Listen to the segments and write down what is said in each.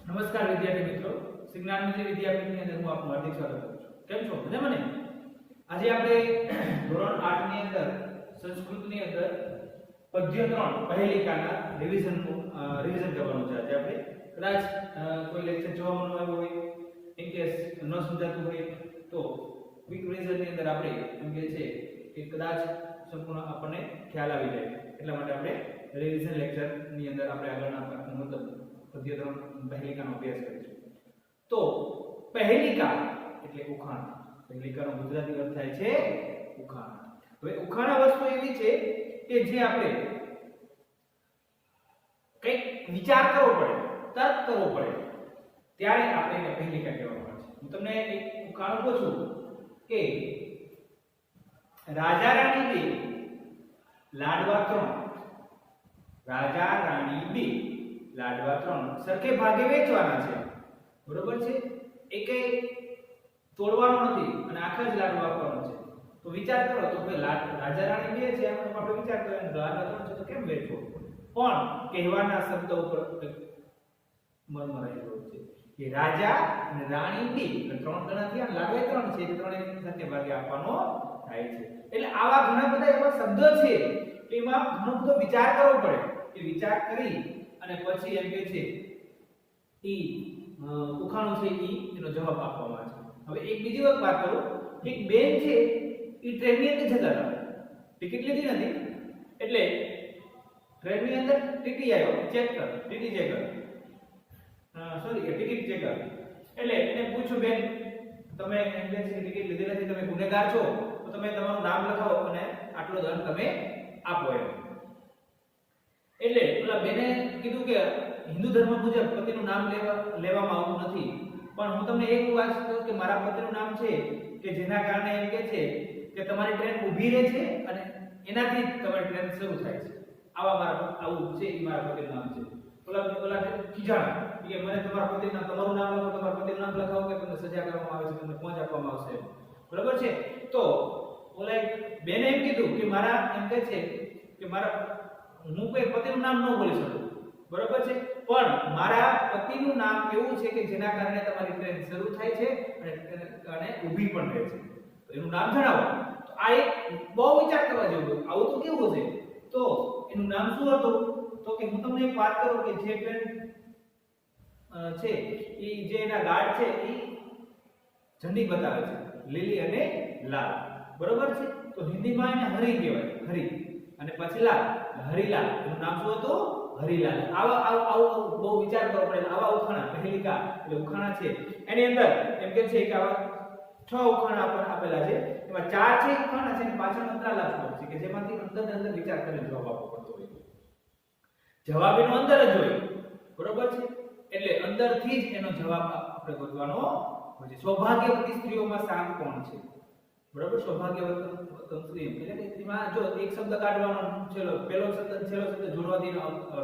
નમસ્કાર વિદ્યાર્થી મિત્રો, સિગ્નાન મિત્ર વિદ્યાપીઠની અંદર હું આપનું હાર્દિક સ્વાગત કરું છું. કેમ છો? મજામાં ને? આજે આપણે ધોરણ 8 ની અંદર સંસ્કૃતની અંદર પદ્ય 3 પહેલિકાના રિવિઝન કરવાનું છે. આજે આપણે કદાચ કોઈ લેક્ચર જોવાનું આવ્યું હોય, ઇન કેસ ન સમજાતું હોય તો ક્વિક રિવિઝન ની અંદર આપણે એમ કે છે કે કદાચ સંપૂર્ણ આપણને ખ્યાલ આવી જાય, એટલા માટે આપણે રિવિઝન લેક્ચર ની અંદર આપણે આગળના મતલબ પદ્ય 3 પહેલિકાનો અભ્યાસ કરીશું. તો પહેલિકા એટલે ઉખાણ. પહેલિકાનો ગુજરાતી અર્થ થાય છે ઉખાણ. હવે ઉખાણા વસ્તુ એવી છે કે જે આપણે કંઈક વિચાર કરવો પડે, તર્ક કરવો પડે, ત્યારે આપણે એને પહેલિકા કહેવામાં આવે છે. હું તમને એક ઉખાણું પૂછું કે રાજા રાણી બે લાડવા 3, રાજા રાણી બે લાડવા 3 સરખે ભાગે વેચવાના છે, બરોબર છે? એકે તોડવાનો નથી અને આખા જ લાડવા આપવાનો છે. તો વિચાર કરો તો ભાઈ રાજા રાણી બે છે, આપણે વિચાર કરો લાડવા 3 છે તો કેમ વેચવો? પણ કહેવાના શબ્દ ઉપર મર્મ રહેલો છે કે રાજા અને રાણી બે, ત્રણ ગણા થયા, લાડવા 3 છે, ત્રણે સરખે ભાગે આપવાનો થાય છે. એટલે આવા ઘણા બધા એવા શબ્દ છે એમાં ઘણો બધો વિચાર કરવો પડે. એ વિચાર કરી અને પછી એમ કે છે ઈ ઉખાણું છે એનો જવાબ આપવામાં આવે છે. હવે એક બીજી વાત કરું, એક બેન છે ઈ ટ્રેનની અંદર જતા હતા, ટિકિટ લીધી નથી, એટલે ટ્રેનની અંદર ટીટી આવ્યો, ચેક કર, TT checker, sorry ticket checker. એટલે એને પૂછ્યું, બેન તમે એમ કે છે ટિકિટ લીધી નથી, તમે ગુનેગાર છો, તો તમે તમારું નામ લખાવો અને આટલો દંડ તમે આપો એમ. એટલે પેલા બેને કીધું કે હિન્દુ ધર્મ મુજબ પતિનું નામ લેવામાં આવતું નથી, પણ હું તમને એક વાત કહું કે મારા પતિનું નામ છે કે જેના કારણે એમ કે છે કે તમારી ટ્રેન ઊભી રહે છે અને એનાથી તમારી ટ્રેન શરૂ થાય છે. આવું છે એ મારા પતિનું નામ છે. પેલા ખીજાણ કે મને તમારા પતિનું નામ, તમારું નામ લખો, તમારા પતિનું નામ લખાવો કે તમને સજા કરવામાં આવે છે, તમને પહોંચ આપવામાં આવશે, બરાબર છે? તો ઓલા બેને એમ કીધું કે મારા એમ કે છે કે મારા હું કોઈ પતિનું નામ ન બોલી શકું, બરાબર છે, પણ મારા પતિનું નામ એવું છે કે જેના કારણે તમારી ટ્રેન શરૂ થાય છે અને ઊભી પણ રહે છે, તો એનું નામ જણાવો. તો આ એક બહુ વિચાર કરવા જેવું. આવું તો કેવું છે? તો એનું નામ શું હતું? તો કે હું તમને એક વાત કરું કે જે ટ્રેન છે એ જે એના ગાર્ડ છે એ ઝંડી બતાવે છે, લીલી અને લાલ, બરોબર છે? તો હિન્દીમાં એને હરી કહેવાય, હરી, અને પછી લાલ, હરીલાલ. એનું નામ શું હતું? હરીલાલ. આવો બહુ વિચાર કરવો પડે. આવા ઉખાણા પહેલિકા એટલે ઉખાણા છે, એની અંદર એમ કે છે કે આવા 6 ઉખાણા આપેલા છે, એમાં 4 છે ઉખાણા છે અને પાછળ અંતરાલાપ છે કે જેમાંથી અંદર વિચાર કરીને જવાબ આપવો પડતો હોય. જવાબ એનો અંદર જ હોય, બરોબર છે? એટલે અંદરથી જ એનો જવાબ આપણે ગોતવાનો હોય છે. સૌભાગ્યવતી સ્ત્રીઓમાં સામ કોણ છે? બરાબર, સૌભાગ્યવતી સ્ત્રી એટલે કે એમાં જો એક શબ્દ કાઢવાનો છે, પહેલો શબ્દ છેલ્લો શબ્દ જોડવાથી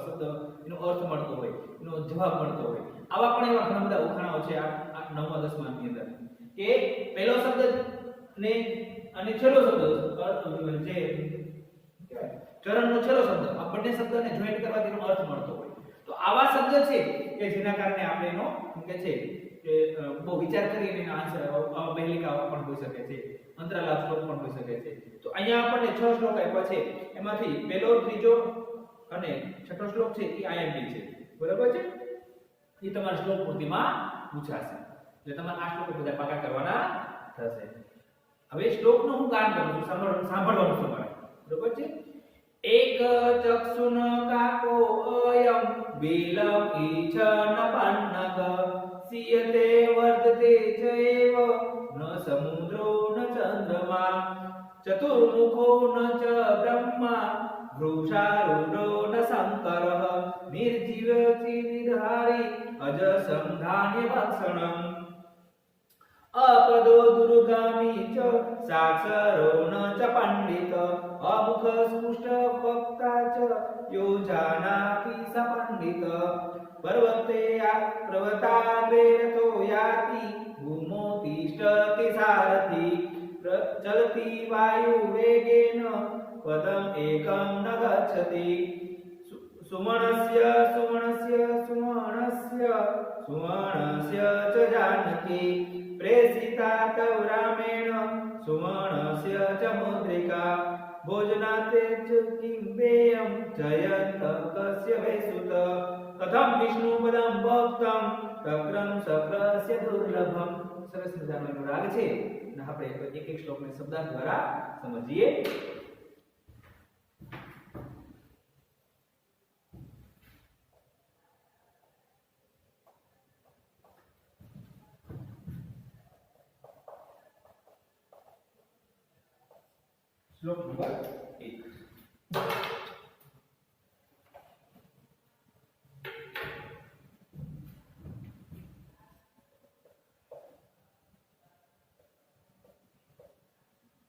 શબ્દ એનો અર્થ મળતો હોય, એનો જવાબ મળતો હોય. આવા પણ એવા ઘણા બધા ઉખાણાઓ છે આ 9મા 10મા ની અંદર કે પહેલો શબ્દ ને અને છેલ્લો શબ્દ જે ચરણનો છેલ્લો શબ્દ, આ બંને શબ્દને જોઈન્ટ કરવાથી એનો અર્થ મળતો હોય. તો આવા શબ્દ છે કે જેના કારણે આપણે એનો કે છે કે બહુ વિચાર કરીને એનો આન્સર આવા પહેલિકા પણ હોઈ શકે છે, અંતરાલાપ શ્લોક પણ હોઈ શકે છે. તો અહીંયા આપણને 6 શ્લોક આપ્યા છે, એમાંથી પહેલો, ત્રીજો અને છઠ્ઠો શ્લોક છે એ આઈએમપી છે, બરાબર છે? એ તમારા શ્લોક પૂર્તિમાં પૂછાશે, એટલે તમારે આ શ્લોકો બધા પાકા કરવાના થશે. હવે શ્લોકનું હું ગાન કરું છું, સાંભળવાનું છે તમારે, બરાબર છે? એક ચક્ષુન કાકો અયમ બિલમ ઈછન પન્નગ સિયતે વર્ધતે ચૈવ ન સમુદ્રો ન ચંદ્રમા ચતુર્મુખો ન ચ બ્રહ્મા વૃષારૂઢો ન શંકરઃ નિર્જીવચિ નિર્હારી અજ સંધાન્ય ભક્ષણમ અપદો દુર્ગામી ચ સાક્ષરો ન ચ પંડિત અમુખ સ્પુષ્ટ વક્તા ચ યો જાનાતિ સ પંડિત પ્રવતાગ્રે રતો યાતિ ભૂમો તિષ્ઠતિ સારથી ચલતિ વાયુ વેગેન પદમ એકમ ન ગચ્છતિ સુમણસ્ય सुवर्णस्य च जानकी प्रेषिता तव रामेण सुवर्णस्य च मुद्रिका भोजनाते च किं देयं जयन्त कस्य वै सुत कथं विष्णुपदं भक्तं तक्रं शक्रस्य दुर्लभम। સરસ મજાનો એનો રાગ છે અને આપણે એક એક શ્લોકને શબ્દાર્થ દ્વારા સમજીએ। श्लोक नंबर 1।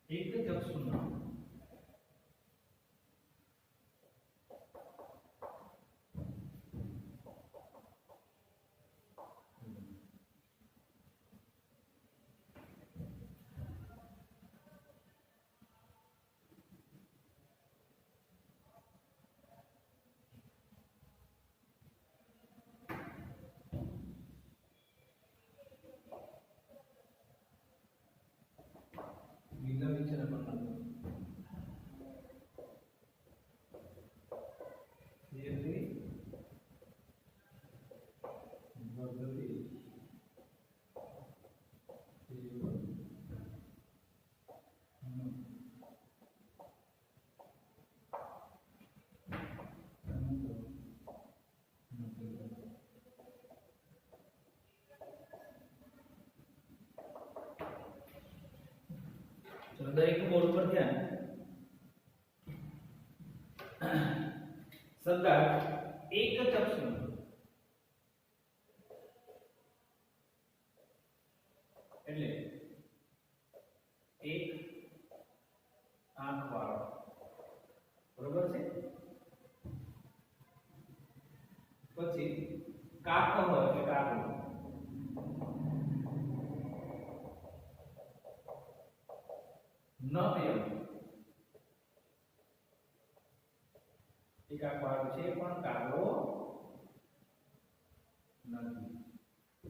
एक चक्षुना दरेक बोर्ड पर ध्यान शब्दार्थ एक चक्षु એટલે એક આંખ વાળો બરોબર છે। પછી કાકો હોય કે કાકો નયમ એક આંખવાળો છે પણ કાગડો નથી।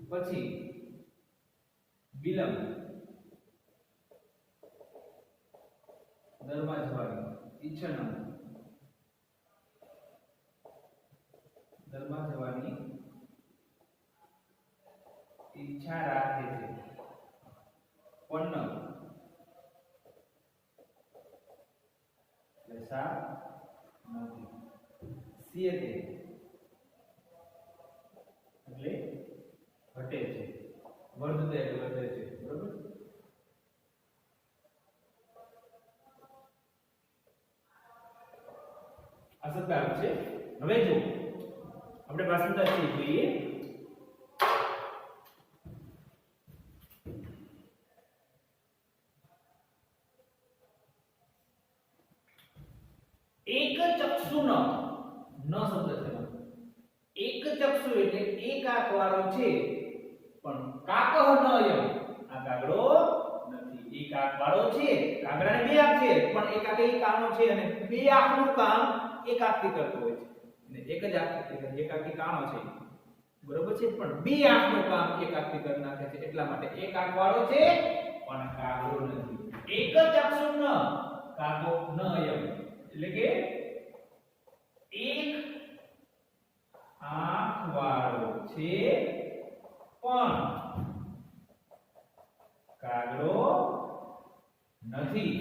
પછી વિલંબ દરવાજવાળી ઈચ્છા દરવાજવાની ઈચ્છા રાખે છે પણ ऐसा नहीं सीएते એટલે ઘટે છે વર્ધતે એટલે વધે છે બરોબર। આ શબ્દાર્થ છે। હવે જો આપણે ભાષાંતર જોઈએ। एक चक्षु न शब्द છે એક ચક્ષુ એટલે એક આંખ વાળો છે પણ કાકહ નયમ આ કાગડો નથી। એક આંખ વાળો છે કાગડાને બે આંખ છે પણ એક આંખે કાનો છે અને બે આંખનું કામ એક આંખથી કરતો હોય છે અને એક જ આંખથી એક આંખથી કાનો છે બરોબર છે પણ બે આંખનું કામ એક આંખથી કરી નાખે છે એટલા માટે એક આંખ વાળો છે પણ કાગડો નથી। એક ચક્ષુ ન કાકો નયમ એટલે કે એક આંખ વાળો છે પણ કાગડો નથી।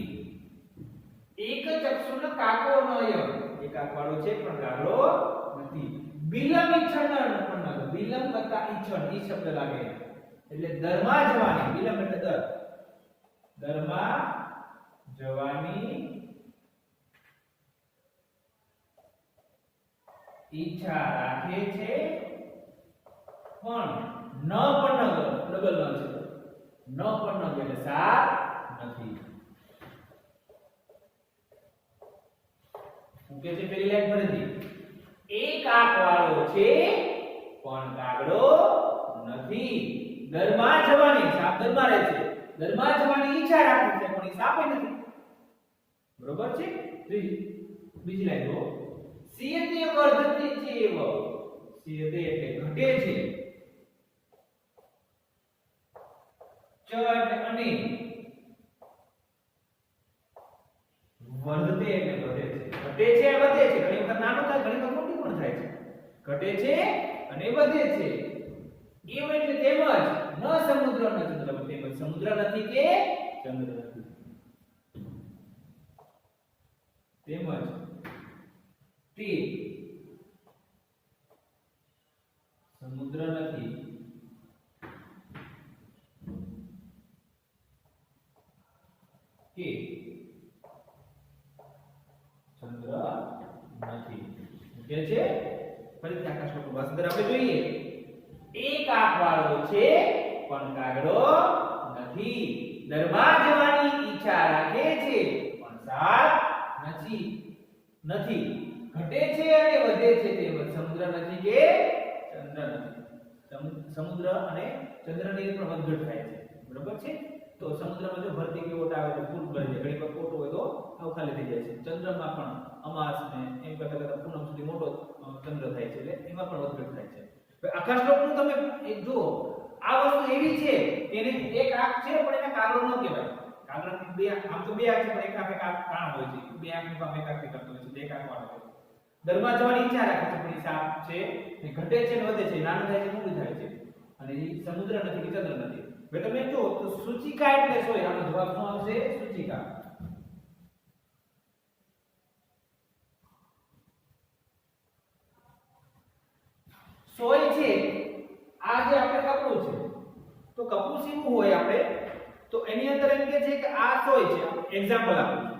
એક ચક્ષુનો કાકો નયમ એક આંખ વાળો છે પણ કાગડો નથી। વિલંબ ઈચ્છણ પણ વિલંબ કરતા ઈચ્છણ ઈ શબ્દ લાગે એટલે દરમાં જવાની વિલંબ એટલે દરમાં જવાની ઈચ્છા રાખે છે પણ ન પણ ડબલ ન છે ન પણ ન એટલે સાર નથી। ઓકે છે પેલી લાઈન ફરીથી એક આંખ વાળો છે પણ કાગડો નથી। દરમાં જવાની સાપ દરમાં રહે છે દરમાં જવાની ઈચ્છા રાખે છે પણ એ સાપે નથી બરોબર છે। બીજી લાઈન જો સિયતે વર્ધતે ચેવ સિયતે એટલે ઘટે છે ચડ અને વધતે એટલે વધે છે. ઘટે છે વધે છે, ઘણી વખત નાનો થાય ઘણી વખત મોટું પણ થાય છે. ઘટે છે અને વધે છે. એમ એટલે તેમજ ન સમુદ્ર ન ચંદ્ર, તેમજ સમુદ્ર નથી કે ચંદ્ર નથી. તેમજ તે સમુદ્ર નથી કે ચંદ્ર નથી. કે છે ફરીથી આકાશ શ્લોક વાસ્તર આપણે જોઈએ. એક આંખ વાળો છે પણ કાગડો નથી. દરબાર જવાની ઈચ્છા રાખે છે પણ સાપ નથી. ઘટે છે અને વધે છે, તેમજ સમુદ્ર નથી કે ચંદ્ર નથી. સમુદ્ર અને ચંદ્રની પણ વધઘટ થાય છે. બરોબર છે. તો સમુદ્રમાં જો ભરતી કે ઓટ આવે તો ફૂલ ભરી જાય, ઘણી વખત ઓટો હોય તો આવ ખાલી થઈ જાય છે. ચંદ્રમાં પણ અમાસ ને એમ કરતા કરતા પૂનમ સુધી મોટો ચંદ્ર થાય છે, એટલે એમાં પણ વધઘટ થાય છે. હવે આખા શ્લોકનું તમે એક જુઓ, આ વસ્તુ એવી છે એને એક આંખ છે પણ એને કાગડો ન કહેવાય. કાગડાની બે આંખ, આમ તો બે આંખ છે પણ એક આંખ કાણ હોય છે. બે આંખનું કામ એક આંખથી કરતો હોય છે, બે આંખ વાળો હોય છે. દરમાં જવાની ઈચ્છા રાખે છે પણ એ સાપ છે, એ ઘટે છે ને વધે છે, નાનું થાય છે મોટું થાય છે, અને એ સમુદ્ર નથી કે ચંદ્ર નથી. હવે તમે જો તો સૂચિકા એટલે શું? આનો જવાબ શું આવશે? સૂચિકા. સોય છે આ જે આપણે કપડું છે, તો કપડું સીવું હોય આપણે તો એની અંદર એમ કે છે કે આ સોય છે. એક્ઝામ્પલ આપું છું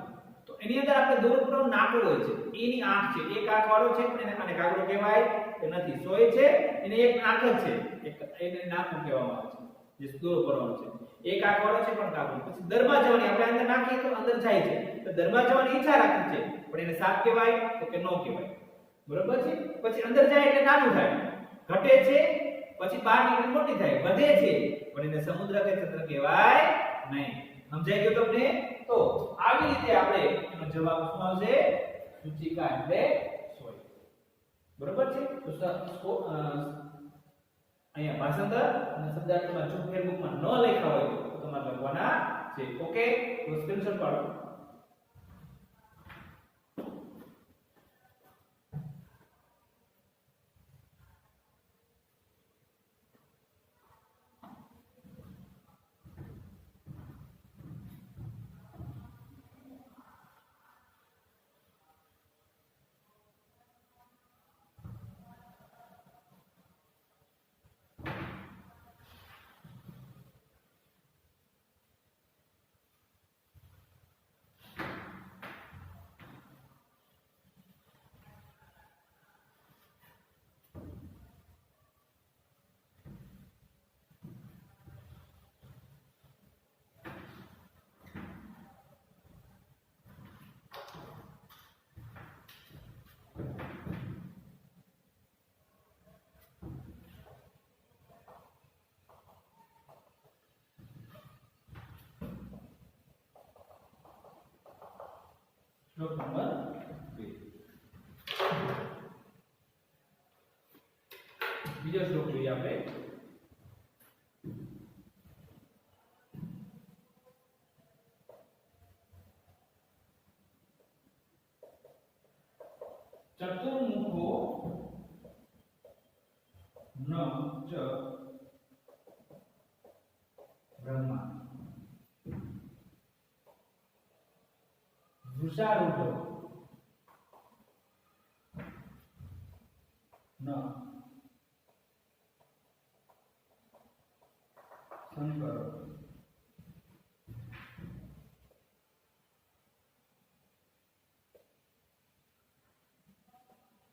તો એની અંદર આપણે દોરડું નાકું હોય છે, એની આંખ છે, એક આંખ વાળો છે પણ એને આને કાગડો કહેવાય કે નથી. સોય છે એને એક આંખ જ છે, એને નાકું કહેવામાં આવે છે, જે દોરો કરવાનો છે. એક આંખ વાળો છે પણ કાગડો. પછી દરમાં જવાની આપણે અંદર નાખીએ તો અંદર જાય છે, તો દરમાં જવાની ઈચ્છા રાખી છે પણ એને સાપ કહેવાય તો કે ન કહેવાય. બરોબર છે. પછી અંદર જાય એટલે નાનું થાય, ઘટે છે પછી બહાર નીકળી મોટી થાય, વધે છે પણ એને સમુદ્ર કે ચંદ્ર કહેવાય નહીં. સમજાઈ ગયું તમને? તો આવી રીતે આપણે એનો જવાબ શું આવશે? સૂચિકા એટલે સોય. બરોબર છે. તો અહીંયા ભાષાંતર અને શબ્દાર્થમાં જો ફેરબુકમાં ન લખ્યા હોય તો તમારે લખવાના છે. ઓકે, તો સ્ક્રીનશોટ પાડો. શ્લોક નંબર 2. બીજો શ્લોક જોઈએ આપણે. ચતુર્મુખો ન ચ બ્રહ્મા વૃષારૂઢો ન શંકર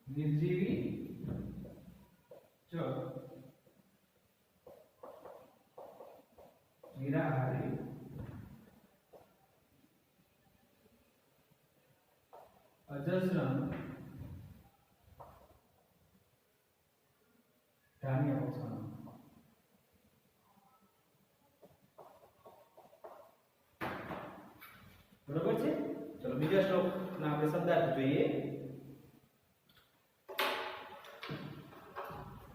નિર્જીવી ચ નિરાહારી અજસ્રમ ધાન્ય પક્ષાનો. બરોબર છે. ચલો બીજા શ્લોક ના આપણે શબ્દાર્થ જોઈએ.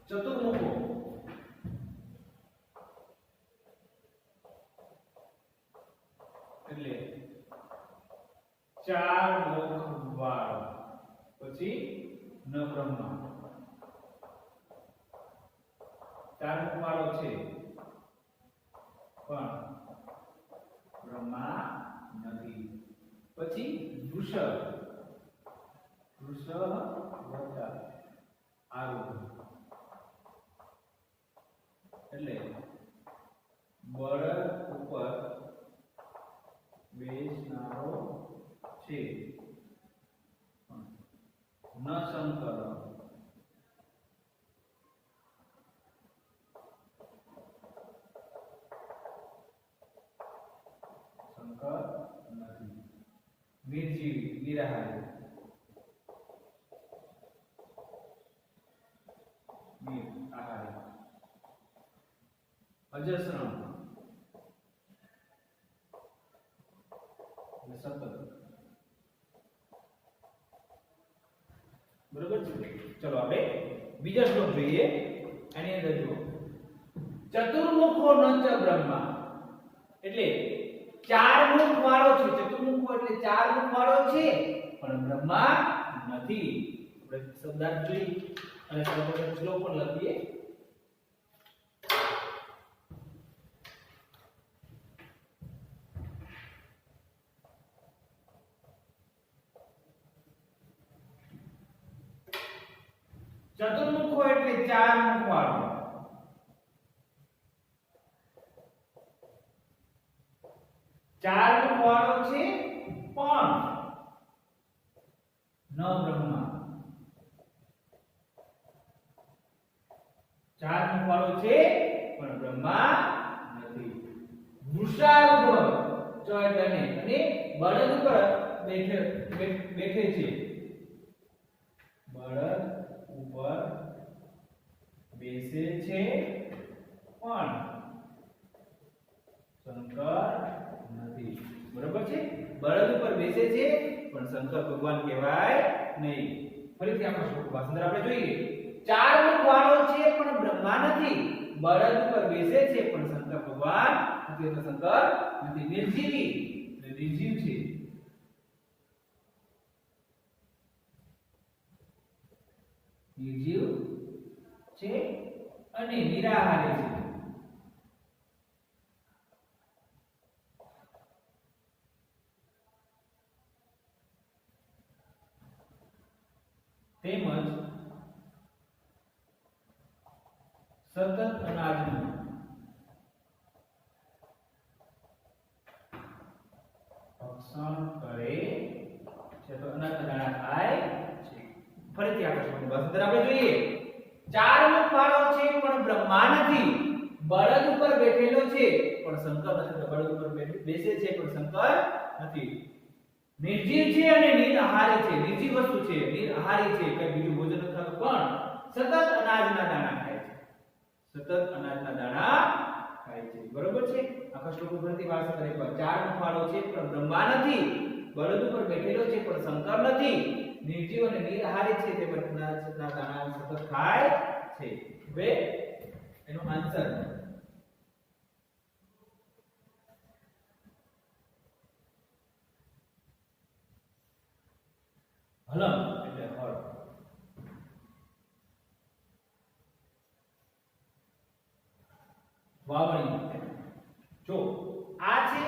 ચતુર્મુખો એટલે ચાર મુખ વાળો પછી ન બ્રહ્મા ચાર મુખ વાળો છે પણ બ્રહ્મા નથી પછી વૃષભ વત્તા આરૂઢ એટલે બળદ ઉપર બેસનારો છે ન શંકર નથી નિર્જીવ નિરાહારી નિરાહારી અજસ્ર સતત બરોબર છે ચલો આપણે બીજા શ્લોક જોઈએ આની અંદર જુઓ ચતુર્મુખો નંચ બ્રહ્મા એટલે ચાર મુખ વાળો છે ચતુર્મુખો એટલે ચાર મુખ વાળો છે પણ બ્રહ્મા નથી આપણે શબ્દાર્થ જોઈ અને સર્વપ્રથમ શ્લોક પણ લખીએ ચતુર્મુખો એટલે ચાર મુખ વાળો ચાર મુખ વાળો છે પણ ન બ્રહ્મા ચાર મુખ વાળો છે પણ બ્રહ્મા નથી વૃષારૂઢ ચ એટલે અને બળદ ઉપર બેઠે છે બળદ ઉપર બેસે છે પણ શંકર નથી બરાબર છે બળદ ઉપર બેસે છે પણ શંકર ભગવાન કહેવાય નહીં ફરીથી આપણે શ્લોક ભાષાંતર આપણે જોઈએ ચાર મુખ વાળો છે પણ બ્રહ્મા નથી બળદ ઉપર બેસે છે પણ શંકર ભગવાન નથી એટલે શંકર નથી નિર્જીવી નિર્જીવ છે નિર્જીવ છે અને નિરાહારી છે તેમજ સતત અનાજનું ભક્ષણ કરે છે તો અનાજના દાણા ખાય છે ફરીથી આપણે શું ભાષાંતર આપણે જોઈએ ચાર મુખ વાળો છે પણ બ્રહ્મા નથી બળદ ઉપર બેઠેલો છે પણ શંકર નથી બળદ ઉપર બેસે છે પણ શંકર નથી નિર્જીવ છે અને નિરાહારી છે નિર્જીવ વસ્તુ છે નિરાહારી છે કઈ બીજું ભોજન નથી ખાતું પણ સતત અનાજના દાણા ખાય છે સતત અનાજના દાણા ખાય છે બરોબર છે આખા શ્લોક ઉપરથી ભાષાંતર એકવાર ચાર મુખ વાળો છે પણ બ્રહ્મા નથી બળદ ઉપર બેઠેલો છે પણ શંકર નથી નિર્જીવ અને નિરાહારી છે તે અનાજના દાણા સતત ખાય છે હવે એનો આન્સર હલમ એટલે હળ વાવણી જો આ છે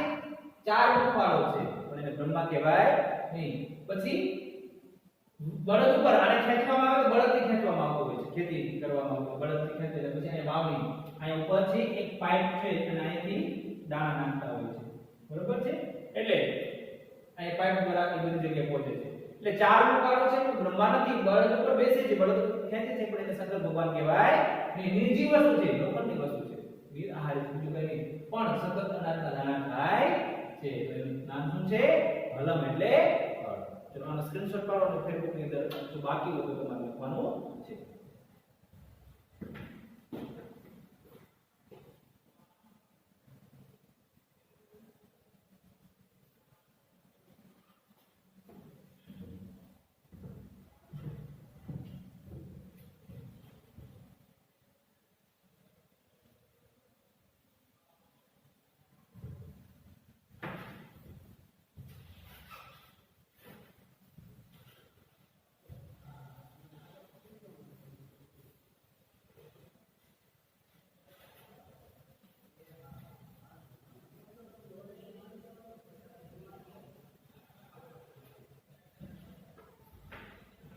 ચાર મુખ વાળો છે પણ એને બ્રહ્મા કહેવાય નહીં પછી બળદ ઉપર આને ખેંચવામાં આવે તો બળદથી ખેંચવામાં આવતો હોય છે ખેતી કરવામાં આવે બળદથી ખેંચે એટલે પછી અહીંયા વાવણી અહીંયા ઉપર છે એક પાઇપ છે અને અહીંથી દાણા નાખતા હોય છે બરોબર છે એટલે અહીં પાઇપ દ્વારા એ બધી જગ્યાએ પહોંચે છે એટલે ચાર મુખ વાળો છે પણ બ્રહ્મા નથી બળદ ઉપર બેસે છે બળદ ખેંચે છે પણ એને શંકર ભગવાન કહેવાય નહીં નિર્જીવ વસ્તુ છે લોખંડની વસ્તુ છે નિરાહારી બીજું કઈ નહીં પણ સતત અનાજના દાણા ખાય છે એનું નામ શું છે હલમ એટલે ફળ ચલો આનો સ્ક્રીનશોટ પાડો અને ફેસબુક ની અંદર જો બાકી હોય તો તમારે લખવાનું છે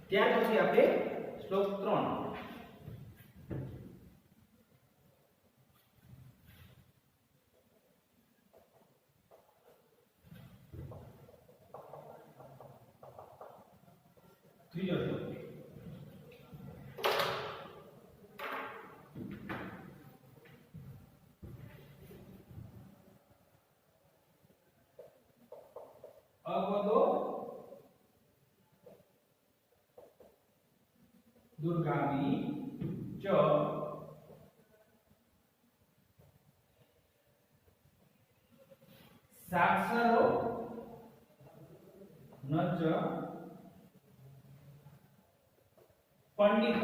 ત્યાર પછી આપણે શ્લોક 3 ત્રીજો શ્લોક અપદો દુર્ગામી ચ સાક્ષરો ન ચ પંડિત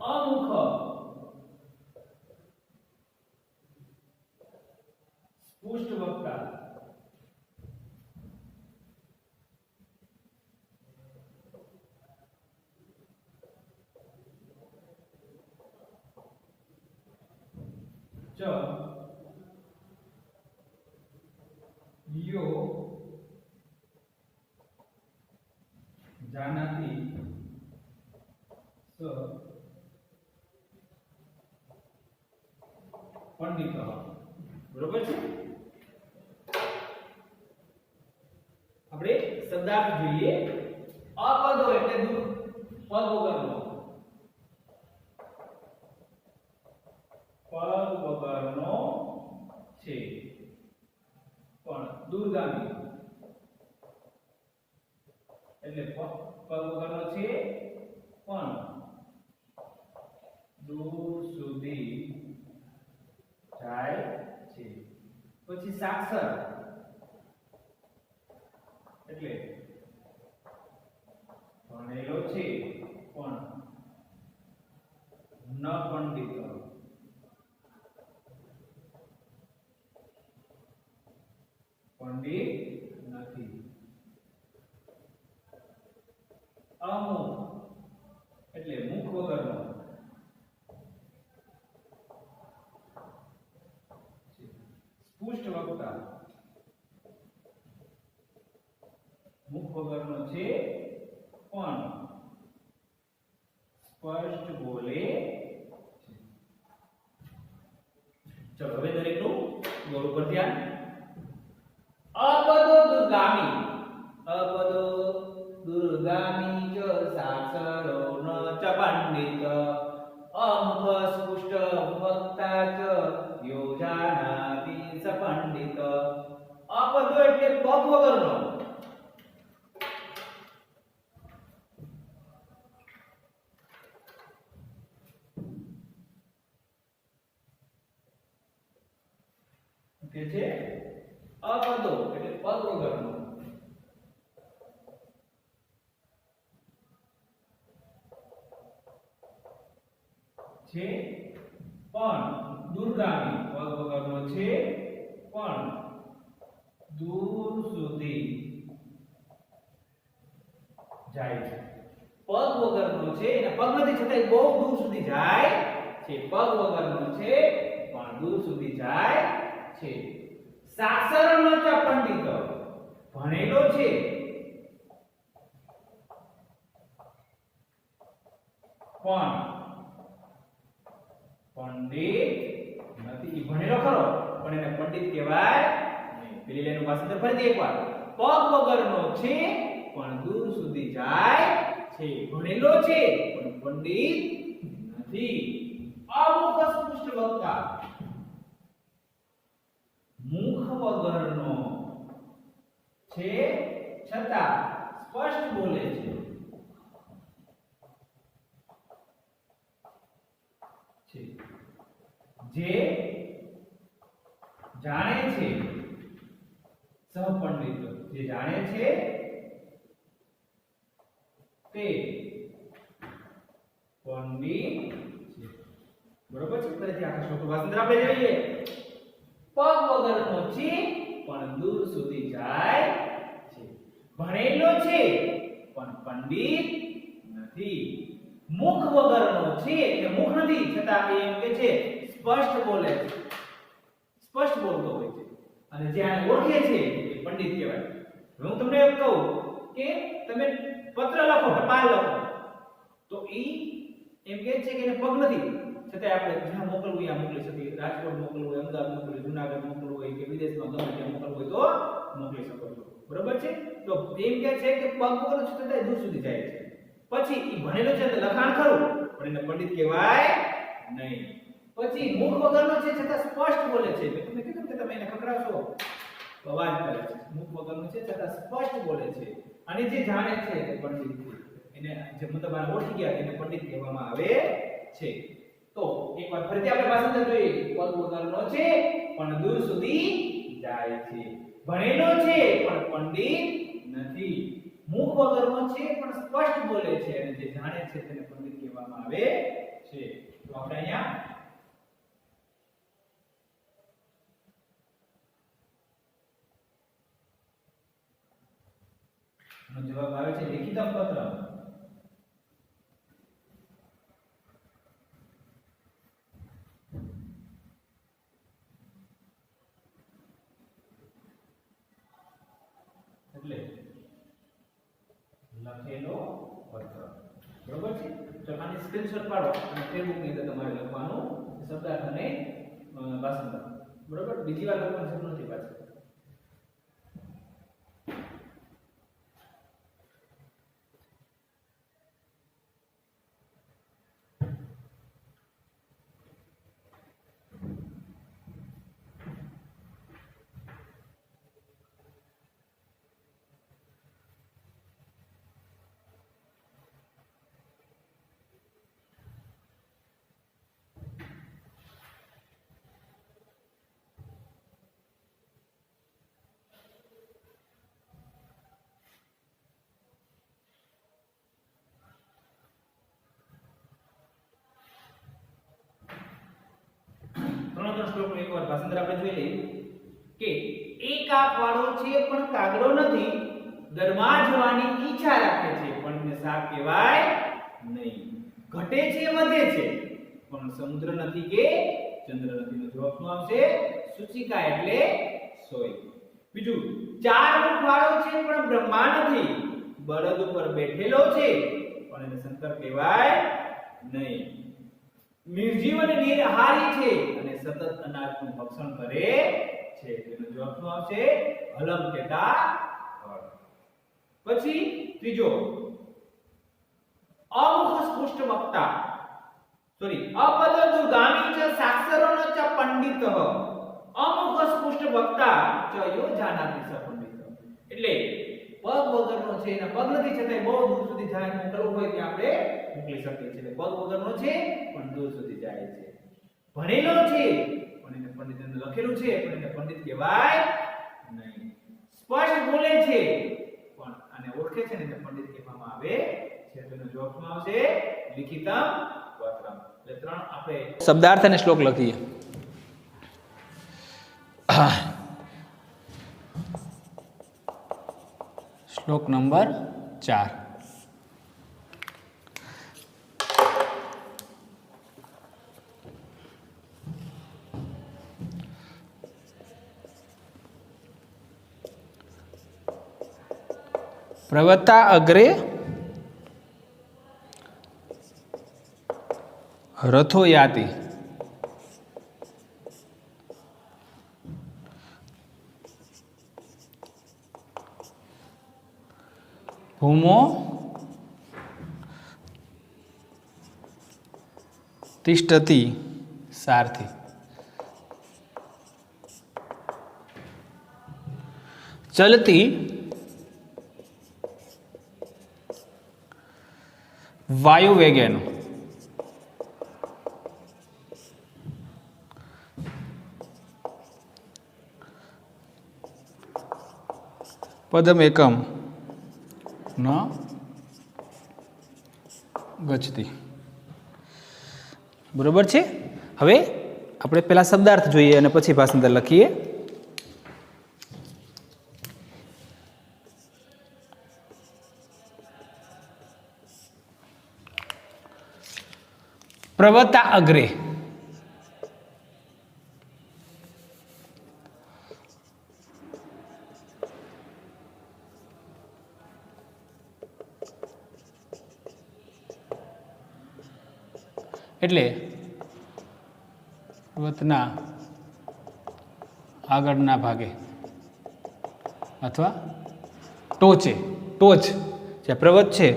અમુખ સ્પુષ્ટ વક્તા च यो जानाति स पंडित बरोबर છે આપણે શબ્દાર્થ જોઈએ અપદો એટલે દૂર પદ વગરનો પદ વગરનો છે પણ દૂરગામી એટલે પદ વગરનો છે પણ દૂર સુધી જાય છે પછી સાક્ષર એટલે ભણેલો છે પણ ન પંડિત પંડિત નથી અમુક એટલે મુખ વગરનો સ્પુષ્ટ વક્તા મુખ વગરનો છે પણ સ્પષ્ટ બોલે છે ચલો હવે દરેકનું ગોળ ઉપર ધ્યાન અપદો દુર્ગામી ચ સાક્ષરો ન ચ પંડિત અમુખ સ્પુષ્ટ વક્તા ચ યો જાનાતિ સ પંડિત અપદો એટલે પદ વગરનો કે છે અપદો એટલે પદ વગરનો છે પણ દૂરગામી પદ વગરનો છે પણ દૂર સુધી જાય છે પદ વગરનો છે અને પગ નથી છતાંય બહુ દૂર સુધી જાય છે પગ વગરનો છે પણ દૂર સુધી જાય છે સાક્ષરનો ચ પંડિત ભણેલો છે પણ પંડિત નથી ભણેલો ખરો પણ એને પંડિત કહેવાય નહીં પેલી લાઈનનું વાસ્તવ ફરીથી એકવાર પગ વગરનો છે પણ દૂર સુધી જાય છે ભણેલો છે પણ પંડિત નથી અમુખ સ્પષ્ટ વક્તા મુખ વગરનો છે છતાં સ્પષ્ટ બોલે છે જે જાણે છે સહપંડિત જે જાણે છે તે પંડિત છે બરોબર છે ફરીથી આખા શ્લોક વાંચન આપણે જોઈએ પગ વગરનો છે પણ દૂર સુધી જાય છે ભણેલો છે પણ પંડિત નથી મુખ વગરનો છે એટલે મુખ નથી છતાં એમ કે છે સ્પષ્ટ બોલે છે સ્પષ્ટ બોલતો હોય છે અને જે આને ઓળખે છે એ પંડિત કહેવાય હું તમને એમ કહું કે તમે પત્ર લખો ટપાલ લખો તો ઈ એમ કહે છે કે એને પગ નથી છતાં આપણે જ્યાં મોકલવું ત્યાં મોકલી શકીએ રાજકોટ મોકલવું હોય અમદાવાદ મોકલવું હોય જુનાગઢ મોકલવું હોય કે વિદેશમાં ગમે ત્યાં મોકલવું હોય તો મોકલી શકો છો બરોબર છે તો એમ કહે છે કે પગ વગરનો છે છતાં દૂર સુધી જાય છે પછી ઈ ભણેલો છે તો લખાણ ખરું પણ એને પંડિત કહેવાય નહીં પછી મુખ વગરનો છે છતાં સ્પષ્ટ બોલે છે મેં તમને કીધું કે તમે એને ખકડાવશો અવાજ કરે છે મુખ વગરનો છે છતાં સ્પષ્ટ બોલે છે અને જે જાણે છે તે પંડિત એને જે મતલબ આ ઓળખી ગયા એને પંડિત કહેવામાં આવે છે તો એકવાર ફરીથી આપણે ભાષાંતર જોઈએ પગ વગરનો છે પણ દૂર સુધી જાય છે ભણેલો છે પણ પંડિત નથી મુખ વગરનો છે પણ સ્પષ્ટ બોલે છે અને જે જાણે છે તેને પંડિત કહેવામાં આવે છે તો આપણે અહીંયા નો જવાબ આવે છે લિખિત પત્ર એટલે લખેલો પત્ર બરોબર છે તો આની સ્ક્રીનશોટ પાડો અને ફેસબુક ની અંદર તમારે લખવાનું શબ્દાર્થ અને ભાષાંતર બરોબર બીજી વાર લખવાની જરૂર નથી પાછી ત્રણ શ્લોકનો એકવાર ભાષાંતર આપણે જોઈ લઈએ કે એક આંખ વાળો છે પણ કાગડો નથી દરમા જવાની ઈચ્છા રાખે છે પણ એને સાપ કહેવાય નહીં ઘટે છે વધે છે પણ સમુદ્ર નથી કે ચંદ્ર નથી નો જવાબ શું આવશે સૂચિકા એટલે સોય બીજું ચાર મુખ વાળો છે પણ બ્રહ્મા નથી બળદ ઉપર બેઠેલો છે પણ એને શંકર કહેવાય નહીં નિર્જીવ અને નિરાહારી છે અને સતત અનાજનું ભક્ષણ કરે છે તેનો જવાબ શું આવશે હલમ કેટા ફળ પછી ત્રીજો અમુખ સ્પષ્ટ વક્તા અપદ દુર્ગામી ચ સાક્ષરોન ચ પંડિત અમુખ સ્પષ્ટ વક્તા ચ યો જાનાતિ સ પંડિત એટલે પગ વગરનો છે એના પગ નથી છતાંય બહુ દૂર સુધી જાય મોકલવું હોય ત્યાં આપણે મોકલી શકીએ છીએ પગ વગરનો છે પણ દૂર સુધી જાય છે ભણેલો છે પણ એને પંડિત લખેલું છે પણ એને પંડિત કહેવાય નહીં સ્પષ્ટ બોલે છે પણ આને ઓળખે છે ને એને પંડિત કહેવામાં આવે છે તેનો જવાબ શું આવશે લિખિતમ પત્રમ એટલે ત્રણ આપણે શબ્દાર્થ અને શ્લોક લખીએ શ્લોક નંબર 4 પ્રવત્તા અગ્રે રથો યાતિ ભૂમો તિષ્ઠતિ સારથી ચલતી વાયુ વેગેન પદમ એકમ ન ગચ્છતિ બરોબર છે હવે આપણે પહેલા શબ્દાર્થ જોઈએ અને પછી ભાષાંતર લખીએ પ્રવત્તા અગ્રે એટલે પર્વતના આગળના ભાગે અથવા ટોચે, ટોચ જે પર્વત છે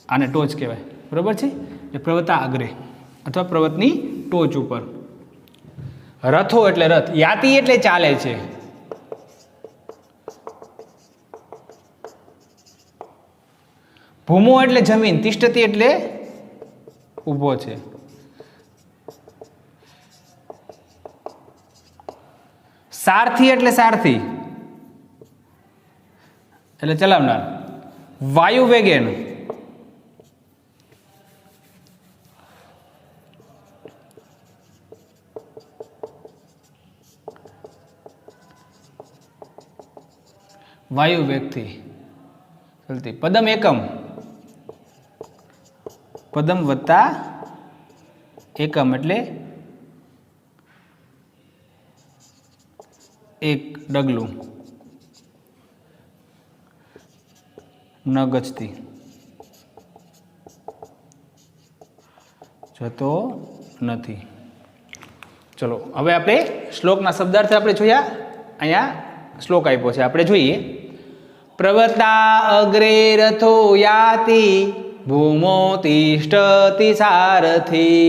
આને ટોચ કહેવાય, બરાબર છે, એટલે પર્વતા અગ્રે અથવા પર્વતની ટોચ ઉપર. રથો એટલે રથ, યાતિ એટલે ચાલે છે, ભૂમો એટલે જમીન, તિષ્ઠતિ એટલે ઊભો છે, સારથી એટલે સારથી એટલે ચલાવનાર, વાયુ વેગેન વાયુ વેગથી ચલતી, પદમ એકમ, પદમ વત્તા એકમ એટલે એક ડગલું, ન ગચતી, જતો નથી. ચલો હવે આપણે શ્લોકના શબ્દાર્થ આપણે જોયા. અહીંયા શ્લોક આપ્યો છે, આપણે જોઈએ. પ્રવતા અગ્રે રથો યાતિ ભૂમો તિષ્ઠતિ સારથી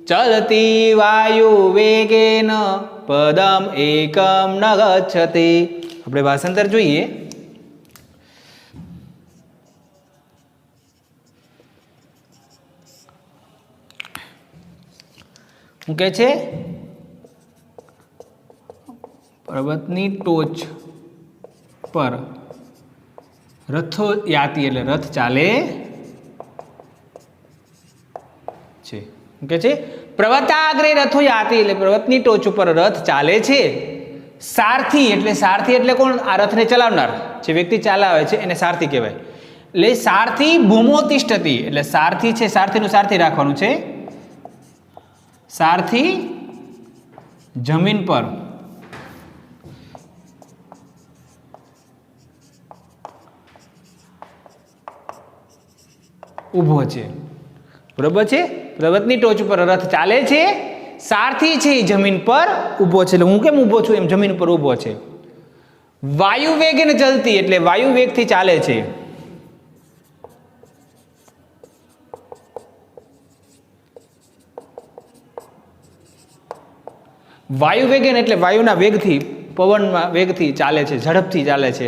ચલતી વાયુ વેગેન પદમ એકમ ન ગચ્છતિ. આપણે ભાષાંતર જોઈએ. શું કહે છે? પર્વતની ટોચ પર રથો યાતિ એટલે રથ ચાલે છે. શું કહે છે? પર્વતાગ્રે રથો યાતિ એટલે પર્વતની ટોચ ઉપર રથ ચાલે છે. સારથી એટલે કોણ? આ રથને ચલાવનાર જે વ્યક્તિ ચલાવે છે એને સારથી કહેવાય. એટલે સારથી ભૂમો તિષ્ઠતિ એટલે સારથી છે, સારથીનું સારથી રાખવાનું છે. સારથી જમીન પર ઊભો છે, બરોબર છે. પર્વતની ટોચ ઉપર રથ ચાલે છે, સારથી છે એ જમીન પર ઊભો છે. એટલે હું કેમ ઊભો છું? એમ જમીન પર ઊભો છે. વાયુ વેગને ચલતી એટલે વાયુ વેગથી ચાલે છે. વાયુ વેગન એટલે વાયુના વેગથી, પવનમાં વેગથી ચાલે છે, ઝડપથી ચાલે છે.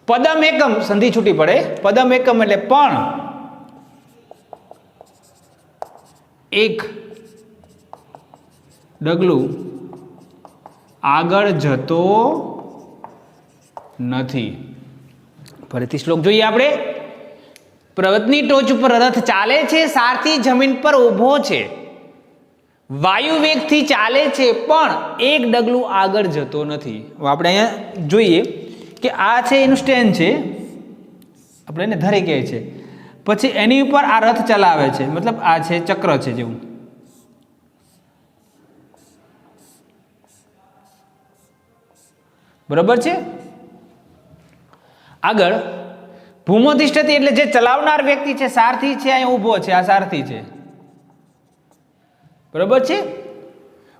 પદમ એકમ સંધિ છૂટી પડે. પદમ એકમ એટલે પણ એક ડગલું આગળ જતો નથી. ફરીથી શ્લોક જોઈએ આપણે. પર્વતની ટોચ ઉપર રથ ચાલે છે, સારથી જમીન પર ઊભો છે, વાયુ વેગથી ચાલે છે પણ એક ડગલું આગળ જતો નથી. આપણે અહીંયા જોઈએ કે આ છે એનું સ્ટેન્ડ છે, આપણે એને ધરી કહે છે. પછી એની ઉપર આ રથ ચલાવે છે, મતલબ આ છે ચક્ર છે જેવું. બરોબર છે. આગળ ભૂમો તિષ્ઠતિ એટલે જે ચલાવનાર વ્યક્તિ છે, સારથી છે, અહીંયા ઊભો છે, આ સારથી છે, બરોબર છે.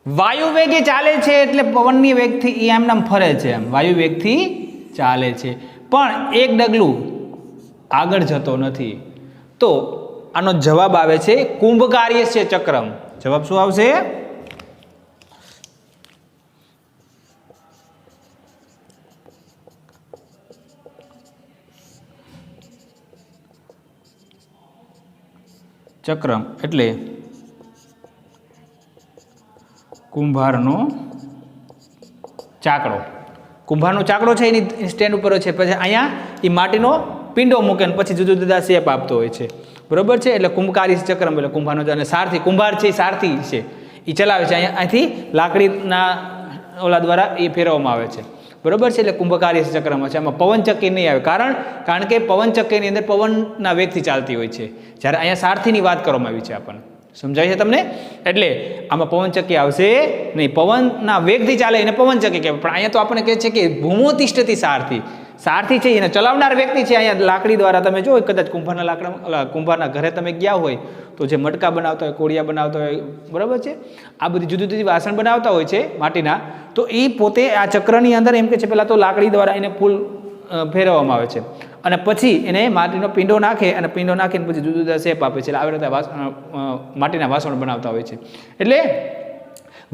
વાયુ વેગે ચાલે છે એટલે પવનની વેગથી એ એમ નામ ફરે છે, એમ વાયુ વેગથી ચાલે છે પણ એક ડગલું આગળ જતો નથી. તો આનો જવાબ આવે છે કુંભકાર્ય છે ચક્રમ. જવાબ શું આવશે? ચક્રમ એટલે કુંભારનો ચાકડો. કુંભારનો ચાકડો છે એની સ્ટેન્ડ ઉપર છે, પછી અહીંયા એ માટીનો પિંડો મૂકે ને પછી જુદા જુદા શેપ આપતો હોય છે, બરોબર છે. એટલે કુંભકારી ચક્રમ એટલે કુંભારનો. અને સારથી, કુંભાર છે એ સારથી છે, એ ચલાવે છે. અહીંયાથી લાકડીના ઓલા દ્વારા એ ફેરવવામાં આવે છે, બરોબર છે. એટલે કુંભકારી ચક્રમ છે. આમાં પવનચક્કી નહીં આવે, કારણ કે પવનચક્કીની અંદર પવનના વેગથી ચાલતી હોય છે, જ્યારે અહીંયા સારથીની વાત કરવામાં આવી છે. આપણને સમજાય છે તમને? એટલે આમાં પવનચક્કી આવશે નહીં. પવનના વેગથી ચાલે એને પવનચક્કી કહેવાય, પણ અહીંયા તો આપણને કહે છે કે ભૂમો તિષ્ઠતિ સારથી, सारथी छे एने चलावनार व्यक्ति छे। अहींया लाकड़ी द्वारा तमे जो कदाच कुंभाરના लाकड़ा कुंभाરના घरे तमे गया होय तो जे मटका बनावता होय, कोड़िया बनावता होय, बराबर छे, आ बधी जुदी जुदी वासण बनावता होय छे माटीना, तो ई पोते आ चक्रनी अंदर एम के छे पेला तो लाकड़ी द्वारा एने फूल फेरववामां आवे छे અને પછી એને માટીનો પીંડો નાખે અને પીંડો નાખીને પછી જુદા જુદા શેપ આપે છે. આવી રીતે માટીના વાસણ બનાવતા હોય છે. એટલે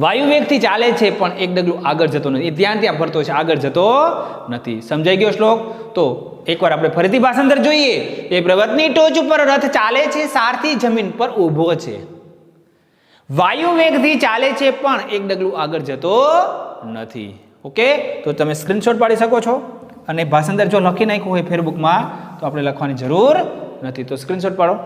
વાયુવેગથી ચાલે છે પણ એક ડગલું આગળ જતો નથી, એ ત્યાં ત્યાં ફરતો છે, આગળ જતો નથી. સમજાઈ ગયો શ્લોક? તો એકવાર આપણે ફરીથી ભાષાંતર જોઈએ. એ પર્વતની ટોચ ઉપર રથ ચાલે છે, સારથી જમીન પર ઊભો છે. વાયુવેગથી ચાલે છે પણ એક ડગલું આગળ જતો નથી. ઓકે, તો તમે સ્ક્રીનશોટ પાડી શકો છો. અને ભાષાંતર જો લખી નાખ્યું હોય ફેરબુકમાં તો આપણે લખવાની જરૂર નથી, તો સ્ક્રીનશોટ પાડો.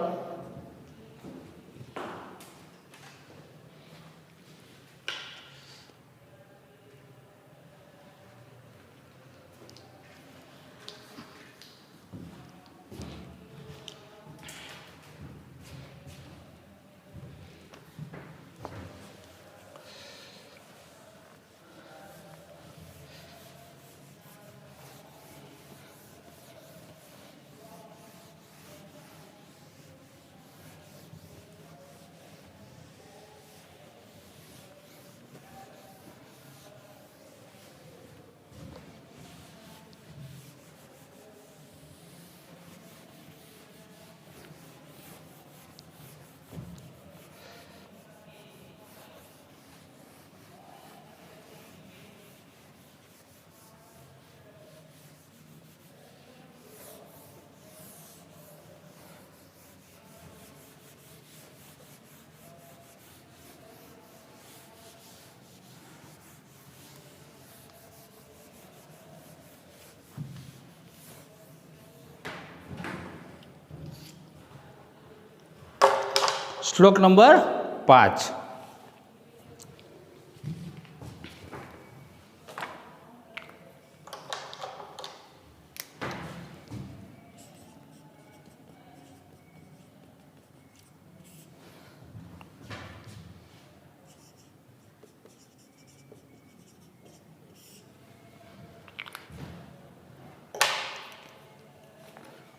શ્લોક નંબર 5.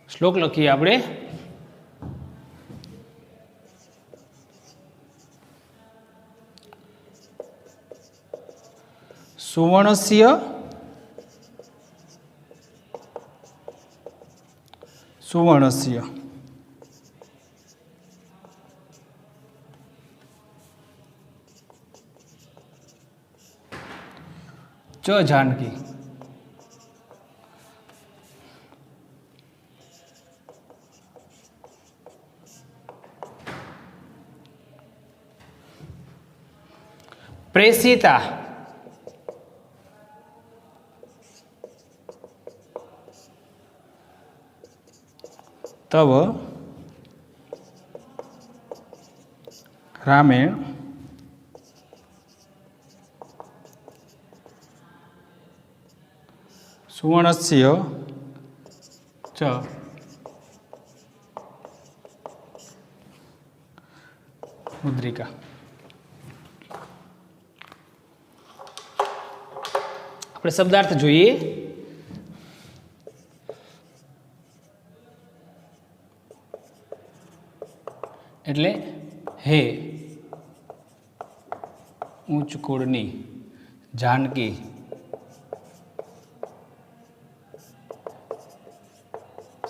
શ્લોક લખીએ આપણે. સુવર્ણસ્ય સુવર્ણસ્ય ચ જાનકી પ્રેષિતા तव रामेण सुवर्णस्य च मुद्रिका. આપણે શબ્દાર્થ જોઈએ. એટલે હે ઊંચ કુળની જાનકી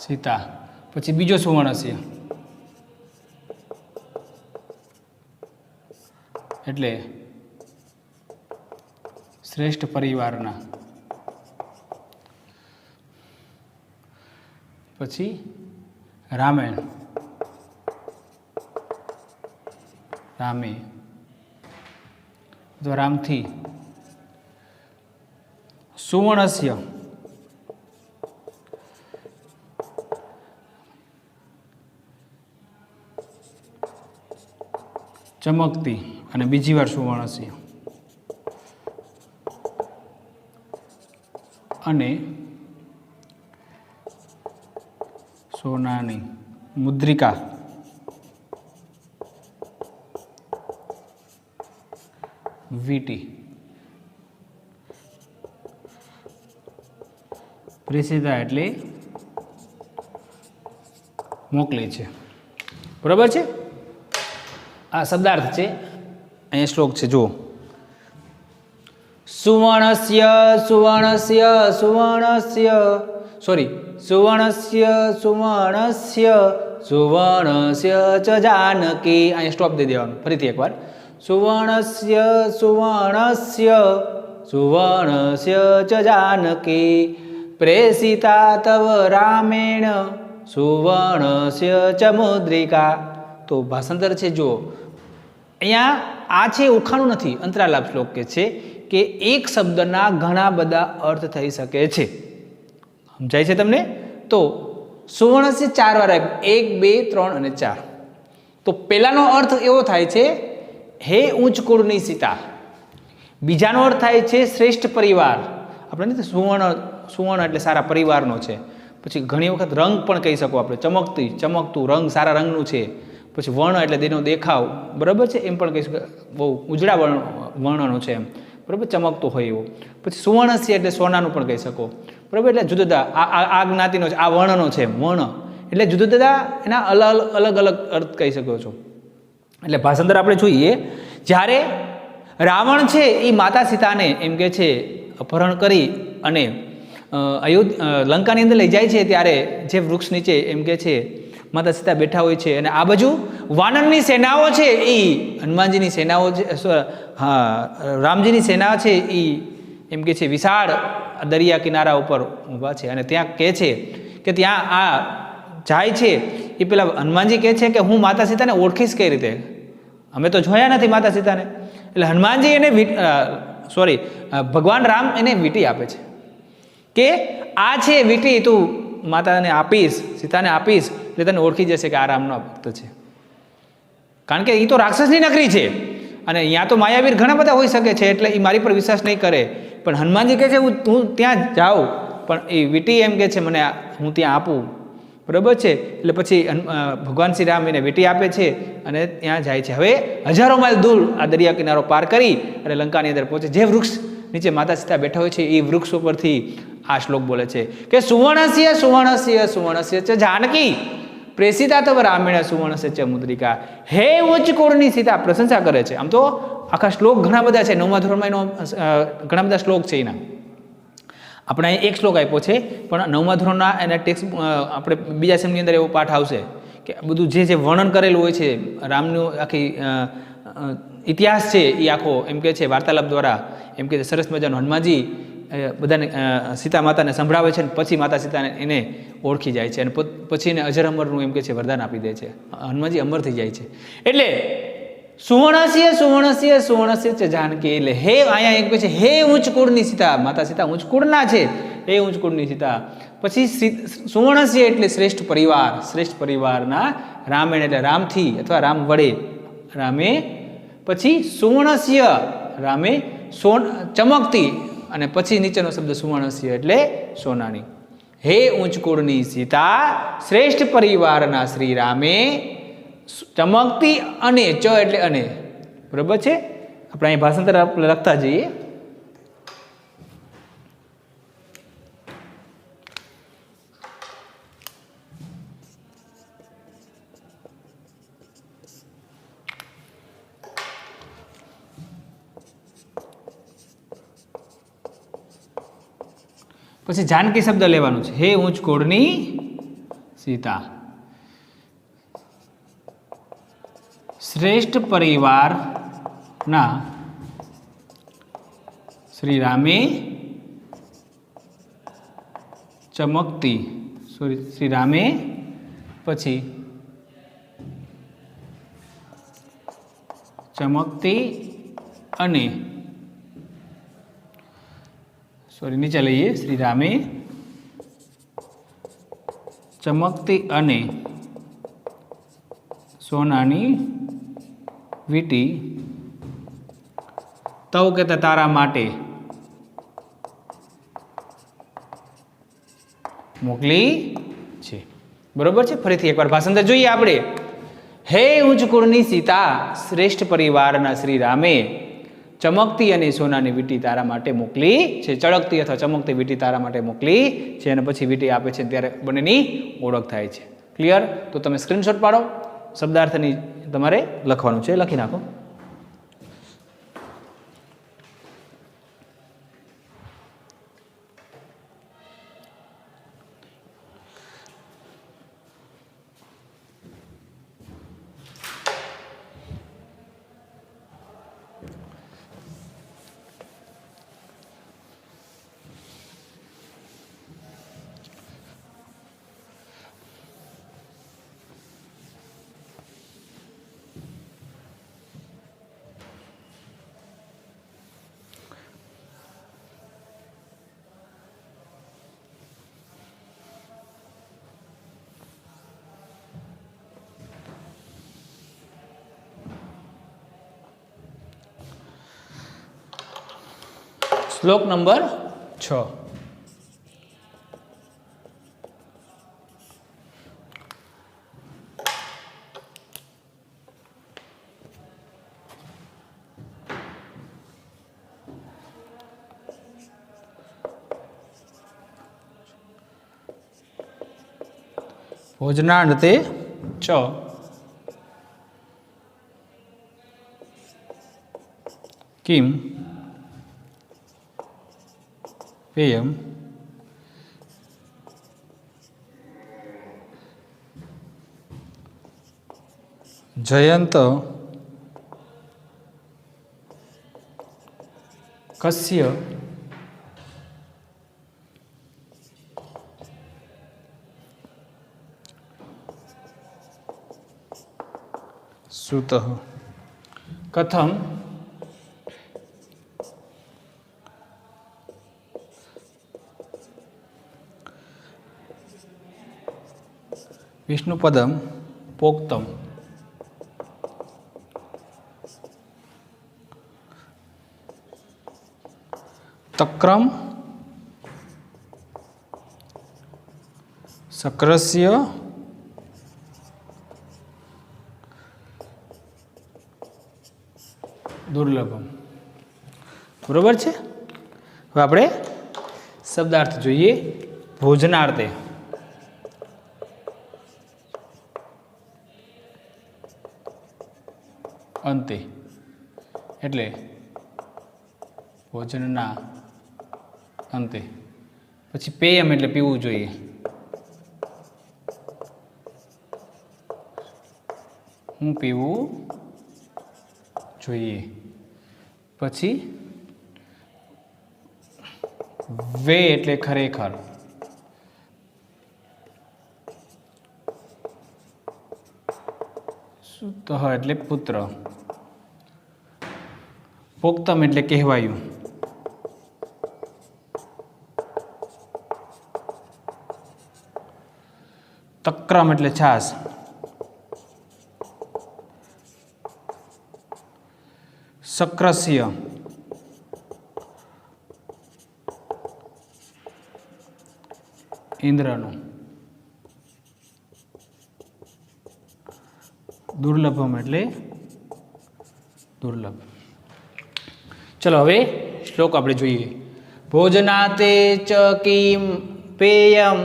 સીતા, પછી બીજો સુવર્ણસ્ય એટલે શ્રેષ્ઠ પરિવારના, પછી રામાયણ રામે તો રામથી, સુવર્ણસ્ય ચમકતી અને બીજી વાર સુવર્ણસ્ય અને સોનાની મુદ્રિકા વીટી પ્રેષિતા એટલે મોકલી છે, બરાબર છે. આ શબ્દાર્થ છે. અહીંયા શ્લોક છે, જુઓ. સુવર્ણસ્ય સુવર્ણસ્ય સુવર્ણસ્ય સુવર્ણસ્ય સુવર્ણસ્ય સુવર્ણસ્ય ચ જાનકી. અહીંયા સ્ટોપ દઈ દેવાનું. ફરીથી એકવાર. સુવર્ણસ્ય સુવર્ણસ્ય સુવર્ણસ્ય ચ જાનકી પ્રેષિતા તવ રામેણ સુવર્ણસ્ય ચ મુદ્રિકા. તો ભાષાંતર છે, જુઓ. અહીંયા આ છે ઓળખાણું નથી, અંતરાલાપ શ્લોક કે છે કે એક શબ્દના ઘણા બધા અર્થ થઈ શકે છે. સમજાય છે તમને? તો સુવર્ણસ્ય 4 વાર 1 2 3 અને 4. તો પહેલાનો અર્થ એવો થાય છે હે ઉચ્ચ કુળની સીતા. બીજાનો અર્થ થાય છે શ્રેષ્ઠ પરિવાર. આપણે નથી સુવર્ણ એટલે સારા પરિવારનો છે. પછી ઘણી વખત રંગ પણ કહી શકો આપણે, ચમકતું રંગ, સારા રંગનું છે. પછી વર્ણ એટલે તેનો દેખાવ, બરાબર છે, એમ પણ કહી શકો, બહુ ઉજળા વર્ણનો છે એમ, બરાબર, ચમકતો હોય એવો. પછી સુવર્ણસ્ય એટલે સોનાનું પણ કહી શકો, બરાબર. એટલે જુદા જુદા આ જ્ઞાતિનો છે, આ વર્ણનો છે, વર્ણ એટલે જુદા જુદા એના અલગ અલગ અર્થ કહી શકો છો. એટલે ભાષાંતર આપણે જોઈએ. જ્યારે રાવણ છે એ માતા સીતાને એમ કે છે અપહરણ કરી અને લંકાની અંદર લઈ જાય છે, ત્યારે જે વૃક્ષ નીચે એમ કે છે માતા સીતા બેઠા હોય છે, અને આ બાજુ વાનરની સેનાઓ છે, એ હનુમાનજીની સેનાઓ છે, રામજીની સેના છે, એ એમ કે છે વિશાળ દરિયા કિનારા ઉપર ઊભા છે. અને ત્યાં કહે છે કે ત્યાં આ જાય છે એ પેલા હનુમાનજી કહે છે કે હું માતા સીતાને ઓળખીશ કઈ રીતે, અમે તો જોયા નથી માતા સીતાને. એટલે હનુમાનજી એને ભગવાન રામ એને વીંટી આપે છે કે આ છે વીંટી, તું માતાને આપીશ, સીતાને આપીશ, એટલે તને ઓળખી જશે કે આ રામનો ભક્ત છે. કારણ કે એ તો રાક્ષસની નગરી છે અને અહીંયા તો માયાવીર ઘણા બધા હોઈ શકે છે, એટલે એ મારી પર વિશ્વાસ નહીં કરે. પણ હનુમાનજી કહે છે હું ત્યાં જાઉં, પણ એ વીંટી એમ કે છે મને હું ત્યાં આપું, બરાબર છે. એટલે પછી ભગવાન શ્રી રામ એને વીંટી આપે છે અને ત્યાં જાય છે. હવે હજારો માઇલ દૂર આ દરિયા કિનારો પાર કરી અને લંકાની અંદર પહોંચે. જે વૃક્ષ નીચે માતા સીતા બેઠા હોય છે એ વૃક્ષ ઉપરથી આ શ્લોક બોલે છે કે સુવર્ણસ્ય સુવર્ણસ્ય સુવર્ણસ્ય ચ જાનકી પ્રેષિતા તવ રામેણ સુવર્ણસ્ય ચ મુદ્રિકા. હે ઉચ્ચ કુળની સીતા, પ્રશંસા કરે છે. આમ તો આખા શ્લોક ઘણા બધા છે, 9મા ધોરણમાં એનો ઘણા બધા શ્લોક છે. એના આપણે અહીં એક શ્લોક આપ્યો છે, પણ 9મા ધોરણના એના ટેક્સ્ટ આપણે બીજા સેમની અંદર એવો પાઠ આવશે કે બધું જે વર્ણન કરેલું હોય છે રામનું, આખી ઇતિહાસ છે એ આખો એમ કે છે વાર્તાલાપ દ્વારા એમ કે સરસ મજાનું હનુમાનજી બધાને સીતા માતાને સંભળાવે છે, અને પછી માતા સીતાને એને ઓળખી જાય છે, અને પછી એને અજર અમરનું એમ કે છે વરદાન આપી દે છે. હનુમાનજી અમર થઈ જાય છે. એટલે સુવર્ણસ્ય સુવર્ણસ્ય સુવર્ણસ્ય ચ જાનકી, એટલે હે અહીંયા એમ કહે છે હે ઉચ્ચ કુળની સીતા. માતા સીતા ઉચ્ચ કુળના છે, હે ઉચ્ચ કુળની સીતા. પછી સુવર્ણસ્ય એટલે શ્રેષ્ઠ પરિવાર, શ્રેષ્ઠ પરિવારના રામેણ એટલે રામથી અથવા રામ વડે રામે. પછી સુવર્ણસ્ય રામે ચમકતી, અને પછી નીચેનો શબ્દ સુવર્ણસ્ય એટલે સોનાની. હે ઉચ્ચ કુળની સીતા, શ્રેષ્ઠ પરિવારના શ્રી રામે ચમકતી અને ચ એટલે અને, બરોબર છે. આપણે અહીં ભાષાંતર લખતા જઈએ. પછી જાનકી શબ્દ લેવાનું છે. હે ઉચ્ચ કુળની સીતા, શ્રેષ્ઠ પરિવારના શ્રી રામે ચમકતી, શ્રી રામે પછી ચમકતી અને નીચે લઈએ. શ્રી રામે ચમકતી અને સોનાની વીંટી તવ કહેતા તારા માટે મોકલી છે, બરોબર છે. ફરીથી એકવાર ભાષાંતર જોઈએ આપણે. હે ઉચ્ચ કુળની સીતા, શ્રેષ્ઠ પરિવારના શ્રી રામે ચમકતી અને સોનાની વીંટી તારા માટે મોકલી છે. ચળકતી અથવા ચમકતી વીંટી તારા માટે મોકલી છે અને પછી વીંટી આપે છે ત્યારે બંનેની ઓળખ થાય છે. ક્લિયર? તો તમે સ્ક્રીનશોટ પાડો, શબ્દાર્થની તમારે લખવાનું છે, લખી નાખો. શ્લોક નંબર 6. ભોજનાર્થે ચ કિમ પેયમ જયંત કસ્ય સુતઃ કથમ વિષ્ણુપદમ પોક્તમ તક્રમ શક્રસ્ય દુર્લભમ. બરોબર છે. હવે આપણે શબ્દાર્થ જોઈએ. ભોજનાર્થે અંતે એટલે ભોજનના અંતે. પછી પેયમ એટલે પીવું જોઈએ. હું પીવું જોઈએ. પછી વે એટલે ખરેખર. સુતઃ એટલે પુત્ર. પોક્તમ એટલે કહેવાયું. તક્રમ એટલે છાસ. શક્રસ્ય ઇન્દ્રનું. દુર્લભમ એટલે દુર્લભ. ચલો હવે શ્લોક આપણે જોઈએ. ભોજનાતે ચ કિમ પેયમ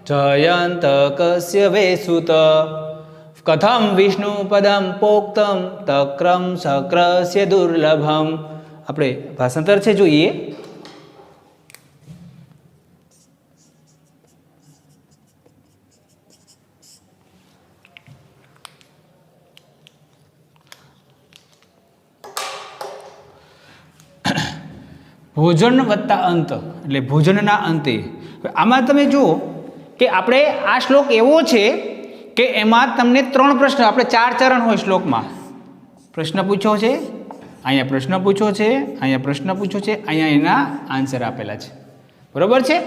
જયંત કસ્ય વેસુત કથમ વિષ્ણુ પદમ પોક્તમ તક્રમ શક્રસ્ય દુર્લભમ. આપણે ભાષાંતર છે જોઈએ. ભોજન વત્તા અંત એટલે ભોજનના અંતે. આમાં તમે જુઓ કે આપણે આ શ્લોક એવો છે કે એમાં તમને 3 પ્રશ્ન, આપણે 4 ચરણ હોય શ્લોકમાં. પ્રશ્ન પૂછ્યો છે, અહીંયા પ્રશ્ન પૂછ્યો છે, અહીંયા પ્રશ્ન પૂછ્યો છે, અહીંયા એના આન્સર આપેલા છે. બરોબર છે.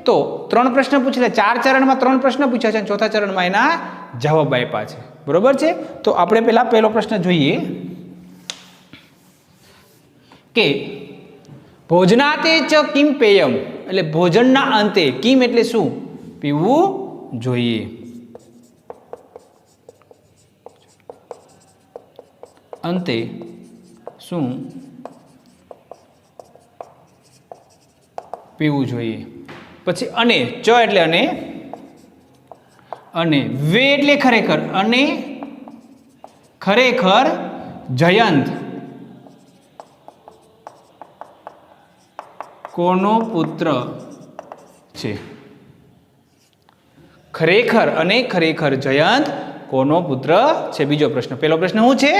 તો 3 પ્રશ્ન પૂછેલા, 4 ચરણમાં 3 પ્રશ્ન પૂછ્યા છે અને 4થા ચરણમાં એના જવાબ આપ્યા છે. બરોબર છે. તો આપણે પહેલો પ્રશ્ન જોઈએ કે ભોજનાતે ચ કિમ પેયમ એટલે ભોજનના અંતે. કિમ એટલે શું? પીવું જોઈએ. અંતે શું પીવું જોઈએ. પછી અને ચ એટલે અને વે એટલે ખરેખર, અને ખરેખર જયંત કોનો પુત્ર છે? ખરેખર અને ખરેખર જયંત કોનો પુત્ર છે? બીજો પ્રશ્ન. પહેલો પ્રશ્ન શું છે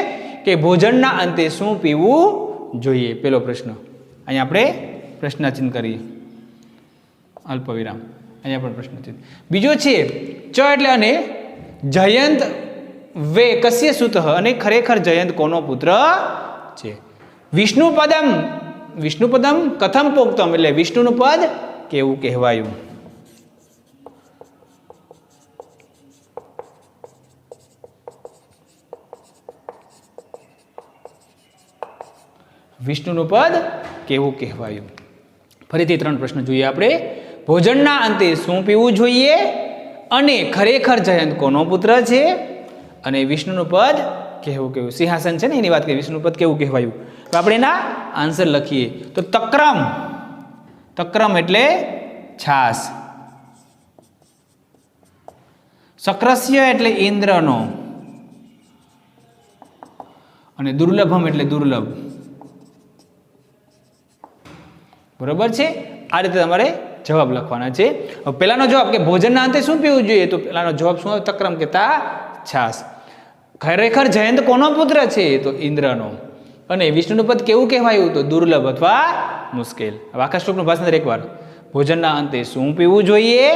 કે ભોજનના અંતે શું પીવું જોઈએ? પહેલો પ્રશ્ન. અહીંયા આપણે પ્રશ્નાચિહ્ન કરીએ, અલ્પ વિરામ. અહીંયા પણ પ્રશ્નાચિહ્ન. બીજો છે ચ એટલે અને જયંત વે કસ્ય સુતઃ, અને ખરેખર જયંત કોનો પુત્ર છે? વિષ્ણુપદમ કથમ પ્રોક્તમ, એટલે વિષ્ણુનું પદ કેવું કહેવાયું? વિષ્ણુનું પદ કેવું કહેવાયું? ફરીથી 3 પ્રશ્ન જોઈએ આપણે. ભોજનના અંતે શું પીવું જોઈએ? અને ખરેખર જયંત કોનો પુત્ર છે? અને વિષ્ણુનું પદ કેવું કહેવું? સિંહાસન છે ને એની વાત કરીએ. વિષ્ણુનું પદ કેવું કહેવાયું? તો આપણે એના આન્સર લખીએ. તો તક્રમ એટલે છાસ. સક્રસ્ય એટલે ઇન્દ્રનો. અને દુર્લભમ એટલે દુર્લભ. બરોબર છે? આ રીતે તમારે જવાબ લખવાના છે. હવે પહેલાનો જવાબ કે ભોજનના અંતે શું પીવું જોઈએ, તો પહેલાનો જવાબ શું આવે? તક્રમ કહેતા છાસ. ખરેખર જયંત કોનો પુત્ર છે? તો ઇન્દ્રનો. અને વિષ્ણુનું પદ કેવું કહેવાયું? તો દુર્લભ અથવા મુશ્કેલ. હવે આખા શ્લોકનું ભાષાંતર એકવાર. ભોજનના અંતે શું પીવું જોઈએ?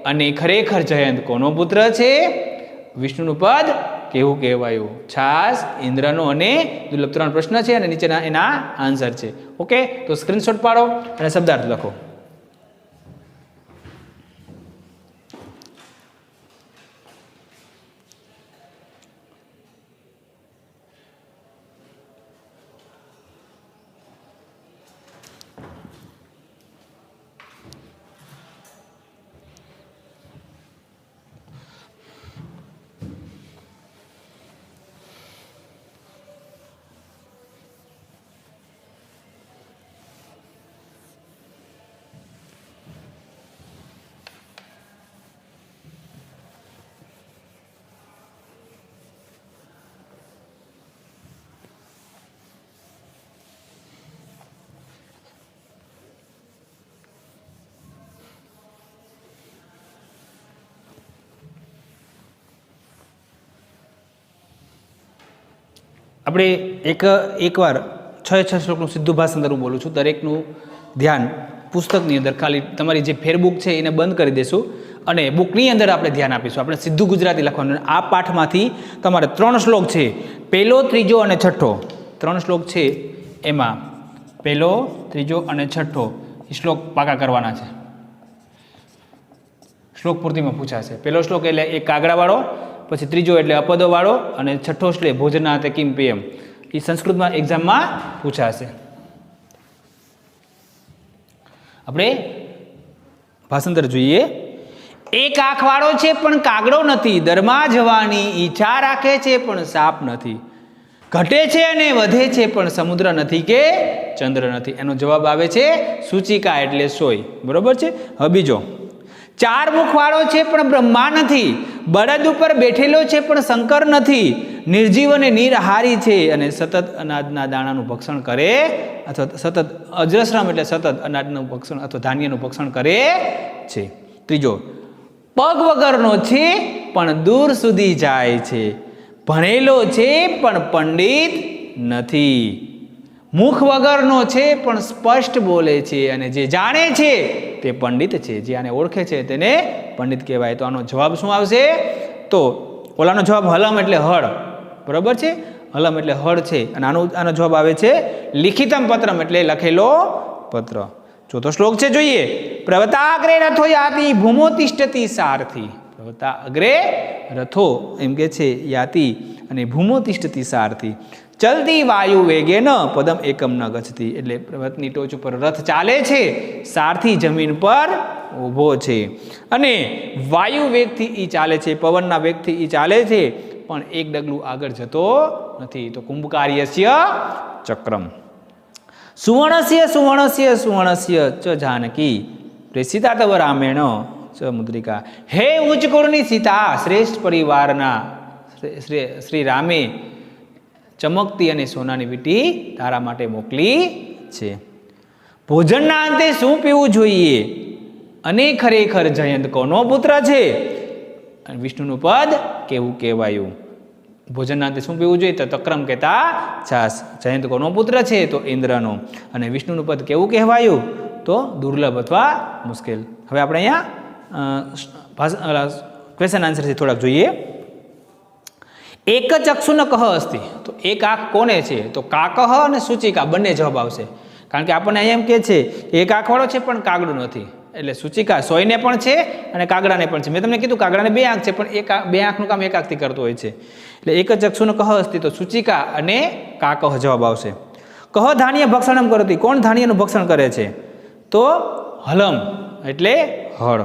અને ખરેખર જયંત કોનો પુત્ર છે? વિષ્ણુનું પદ કેવું કહેવાયું? છાસ, ઇન્દ્રનો અને દુર્લભ. 3 પ્રશ્ન છે અને નીચેના એના આન્સર છે. ઓકે, તો સ્ક્રીનશોટ પાડો અને શબ્દાર્થ લખો. આપણે એકવાર 6 શ્લોકનું સીધું ભાષાંતર હું બોલું છું. દરેકનું ધ્યાન પુસ્તકની અંદર, ખાલી તમારી જે ફેરબુક છે એને બંધ કરી દેશું અને બુકની અંદર આપણે ધ્યાન આપીશું. આપણે સીધું ગુજરાતી લખવાનું. આ પાઠમાંથી તમારે 3 શ્લોક છે, પહેલો, ત્રીજો અને છઠ્ઠો. 3 શ્લોક છે, એમાં પહેલો, ત્રીજો અને છઠ્ઠો એ શ્લોક પાકા કરવાના છે. શ્લોક પૂર્તિમાં પૂછાશે. પહેલો શ્લોક એટલે એક કાગડાવાળો, પછી ત્રીજો એટલે અપદોવાળો, અને છઠ્ઠો શ્લોક ભોજનના અંતે કિમ પીએમ. એ સંસ્કૃતમાં એક્ઝામમાં પૂછાશે. આપણે ભાષાંતર જોઈએ. એક આંખવાળો છે પણ કાગડો નથી, દરમાં જવાની ઈચ્છા રાખે છે પણ સાપ નથી, ઘટે છે અને વધે છે પણ સમુદ્ર નથી કે ચંદ્ર નથી. એનો જવાબ આવે છે સૂચિકા એટલે સોય. બરોબર છે? હવે બીજો. 4 મુખવાળો છે પણ બ્રહ્મા નથી, બળદ ઉપર બેઠેલો છે પણ શંકર નથી, નિર્જીવ અને નિરહારી છે અને સતત અનાજના દાણાનું ભક્ષણ કરે, અથવા સતત અજરશ્રમ એટલે સતત અનાજનું ભક્ષણ અથવા ધાન્યનું ભક્ષણ કરે છે. ત્રીજો. પગ વગરનો છે પણ દૂર સુધી જાય છે, ભણેલો છે પણ પંડિત નથી, મુખ વગરનો છે પણ સ્પષ્ટ બોલે છે, અને જે જાણે છે તે પંડિત છે. જે આને ઓળખે છે તેને પંડિત કહેવાય. તો આનો જવાબ શું આવશે? તો ઓલાનો જવાબ હલમ એટલે હળ. બરાબર છે? હલમ એટલે હળ છે. અને આનો જવાબ આવે છે લિખિતમ પત્રમ એટલે લખેલો પત્ર. ચોથો શ્લોક છે, જોઈએ. પ્રવતા અગ્રે રથો યાતિ ભૂમો તિષ્ઠતિ સારથી. પ્રવતા અગ્રે રથો એમ કે છે યાતિ અને ભૂમો તિષ્ઠતિ સારથી. ચલતી વાયુ વેગે ન પદમ એકમ ન ગચ્છતી. એટલે રથની ટોચ ઉપર રથ ચાલે છે, સારથી જમીન પર ઊભો છે, અને વાયુ વેગથી ઈ ચાલે છે, પવનના વેગથી ઈ ચાલે છે, પણ એક ડગલું આગળ જતો નથી. તો કુંભકાર્યસ્ય ચક્રમ. સુવર્ણસ્ય સુવર્ણસ્ય સુવર્ણસ્ય ચ જાનકી પ્રેષિતા તવ રામેણ ચ મુદ્રિકા. હે ઉચ્ચ કુળની સીતા, શ્રેષ્ઠ પરિવારના શ્રી રામે ચમકતી અને સોનાની વીંટી તારા માટે મોકલી છે. ભોજનના અંતે શું પીવું જોઈએ અને ખરેખર જયંત કોનો પુત્ર છે? અને વિષ્ણુનું પદ કેવું કહેવાયું? ભોજનના અંતે શું પીવું જોઈએ? તો તક્રમ કહેતા છાસ. જયંત કોનો પુત્ર છે? તો ઇન્દ્રનો. અને વિષ્ણુનું પદ કેવું કહેવાયું? તો દુર્લભ અથવા મુશ્કેલ. હવે આપણે અહીંયા ક્વેશ્ચન આન્સરથી થોડાક જોઈએ. એક ચક્ષુ ન કહ અસ્તિ, તો એક આંખ કોને છે? તો કાકહ અને સૂચિકા બંને જવાબ આવશે. કારણ કે આપણને અહીંયા એમ કહે છે એક આંખવાળો છે પણ કાગડો નથી, એટલે સૂચિકા સોયને પણ છે અને કાગડાને પણ છે. મેં તમને કીધું કાગડાને બે આંખ છે, પણ બે આંખનું કામ એક આંખથી કરતો હોય છે. એટલે એક જ ચક્ષુ ન કહ અસ્તિ, તો સૂચિકા અને કાકહ જવાબ આવશે. કહ ધાન્ય ભક્ષણમ કરતી, કોણ ધાન્યનું ભક્ષણ કરે છે? તો હલમ એટલે હળ.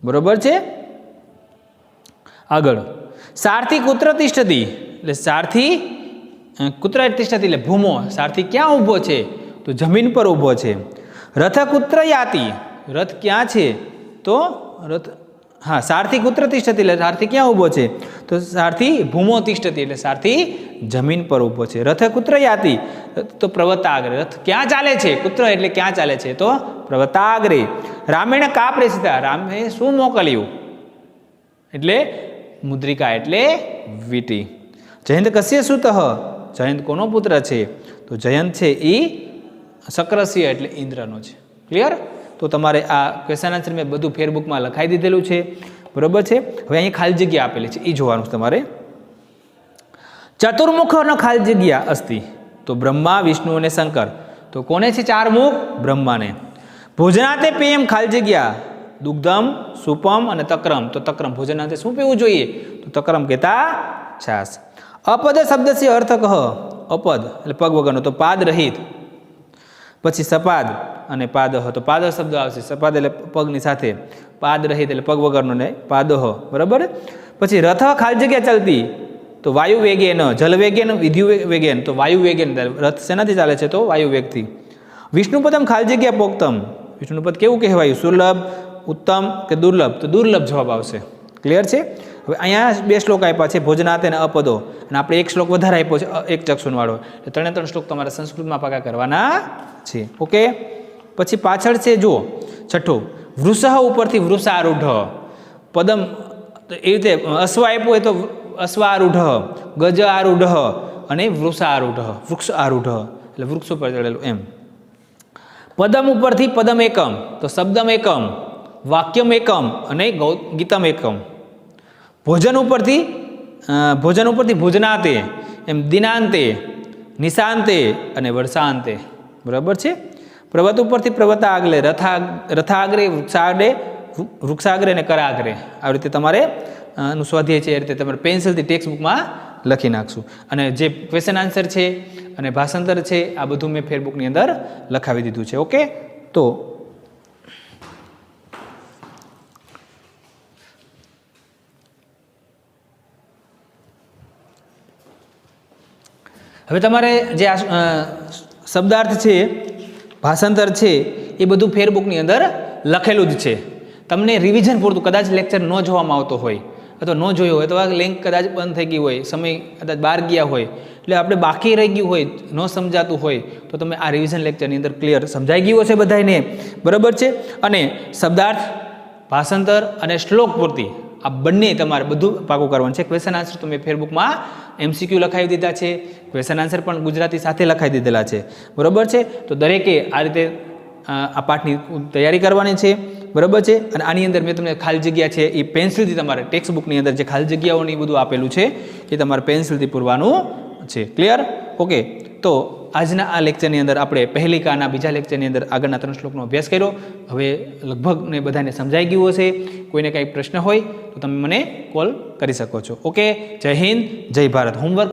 બરોબર છે. આગળ સારથી કુત્ર તિષ્ઠતી, એટલે સારથી કુત્ર તિષ્ઠતી એટલે ભૂમો. સારથી ક્યાં ઊભો છે? તો જમીન પર ઊભો છે. રથ કુત્ર યાતિ, રથ ક્યાં છે? તો રથ સારથી કુત્ર તિષ્ઠતી એટલે સારથી ક્યાં ઊભો છે? તો સારથી ભૂમો તિષ્ઠતી એટલે સારથી જમીન પર ઊભો છે. રથ કુત્ર યાતિ, તો પ્રવતાગ્રે, રથ ક્યાં ચાલે છે? કુત્ર એટલે ક્યાં ચાલે છે? તો પ્રવતાગ્રે. રામેણ કા પ્રેષિતા, રામે શું મોકલ્યું? એટલે મુદ્રિકા એટલે વીંટી. જયંત કસ્ય સુતઃ, જયંત કોનો પુત્ર છે? તો જયંત છે એ શક્રસ્ય એટલે ઇન્દ્રનો છે. ક્લિયર? તો તમારે આ ક્વેશ્ચન આન્સર મેં બધું ફેરબુકમાં લખાઈ દીધેલું છે. બરોબર છે. હવે અહીં ખાલી જગ્યા આપેલી છે, એ જોવાનું છે તમારે. ચતુર્મુખનો ખાલી જગ્યા અસ્તિ, તો બ્રહ્મા વિષ્ણુ અને શંકર. તો કોને છે ચાર મુખ? બ્રહ્માને. ભોજનાતે પેયમ ખાલી જગ્યા દુગ્ધમ સુપમ અને તક્રમ, તો તક્રમ ભોજનાતે શું પીવું જોઈએ? તો તક્રમ કહેતા છાસ. અપદ શબ્દસ્ય અર્થ કહ, અપદ એટલે પગ વગરનો, તો પાદ રહિત. પછી સપાદ અને પાદહ, તો પાદ શબ્દ આવશે. સપાદ એટલે પગની સાથે, પાદ રહિત એટલે પગ વગરનો ને પાદહ. બરાબર. પછી રથ ખાલી જગ્યા ચાલતી, તો વાયુ વેગેન, જલ વેગેન, વિદ્યુ વેગેન, તો વાયુ વેગેન. રથ શેનાથી ચાલે છે? તો વાયુ વેગથી. વિષ્ણુપદમ ખાલી જગ્યા પોક્તમ, વિષ્ણુપદ કેવું કહેવાયું? સુલભ, ઉત્તમ કે દુર્લભ? તો દુર્લભ જવાબ આવશે. ક્લિયર છે? હવે અહીંયા બે શ્લોક આપ્યા છે, ભોજનાતે અને અપદો, અને આપણે એક શ્લોક વધારે આપ્યો છે એક ચક્ષુનવાળો. એટલે 3 શ્લોક તમારે સંસ્કૃતમાં પાકા કરવાના છે. ઓકે. પછી પાછળ છે જુઓ, છઠ્ઠું, વૃષહ ઉપરથી વૃષારૂઢ. પદમ એ રીતે અશ્વ આપ્યું હોય તો અશ્વારૂઢ, ગજ આરૂઢ અને વૃષારૂઢ, વૃક્ષ આરૂઢ એટલે વૃક્ષ ઉપર ચડેલું એમ. પદમ ઉપરથી પદમ એકમ, તો શબ્દમ એકમ, વાક્યમ એકમ અને ગીતમ એકમ. ભોજન ઉપરથી ભોજનાતે, એમ દિનાંતે, નિશાંતે અને વર્ષાંતે. બરાબર છે. પર્વત ઉપરથી પર્વતાગ્રે, રથાગ્રે, વૃક્ષાગ્રે અને કરાગ્રે. આવી રીતે તમારે નું સ્વાધ્યાય છે, એ રીતે તમારે પેન્સિલથી ટેક્સ્ટ બુકમાં લખી નાખશું. અને જે ક્વેશ્ચન આન્સર છે અને ભાષાંતર છે, આ બધું મેં ફેરબુકની અંદર લખાવી દીધું છે. ઓકે. તો હવે તમારે જે આ શબ્દાર્થ છે, ભાષાંતર છે, એ બધું ફેરબુકની અંદર લખેલું જ છે. તમને રિવિઝન પૂરતું કદાચ લેક્ચર ન જોવામાં આવતો હોય અથવા ન જોયો હોય, તો આ લિંક કદાચ બંધ થઈ ગઈ હોય, સમય કદાચ બહાર ગયા હોય, એટલે આપણે બાકી રહી ગયું હોય, ન સમજાતું હોય, તો તમે આ રિવિઝન લેક્ચરની અંદર ક્લિયર સમજાઈ ગયું હશે બધાને. બરાબર છે. અને શબ્દાર્થ, ભાષાંતર અને શ્લોક પૂર્તિ આ બંને તમારે બધું પાકું કરવાનું છે. ક્વેશ્ચન આન્સર તો મેં ફેરબુકમાં MCQ લખાવી દીધા છે, ક્વેશ્ચન આન્સર પણ ગુજરાતી સાથે લખાવી દીધેલા છે. બરાબર છે. તો દરેકે આ રીતે આ પાઠની તૈયારી કરવાની છે. બરાબર છે. અને આની અંદર મેં તમને ખાલી જગ્યા છે એ પેન્સિલથી તમારે ટેક્સ્ટ બુકની અંદર જે ખાલી જગ્યાઓની બધું આપેલું છે એ તમારે પેન્સિલથી પૂરવાનું છે. ક્લિયર? ઓકે. તો આજના આ લેક્ચરની અંદર આપણે પહેલિકાના બીજા લેક્ચરની અંદર આગળના 3 શ્લોકનો અભ્યાસ કર્યો. હવે લગભગ ને બધાને સમજાઈ ગયું હશે. કોઈને કંઈ પ્રશ્ન હોય તો તમે મને કોલ કરી શકો છો. ઓકે. જય હિન્દ, જય ભારત. હોમવર્ક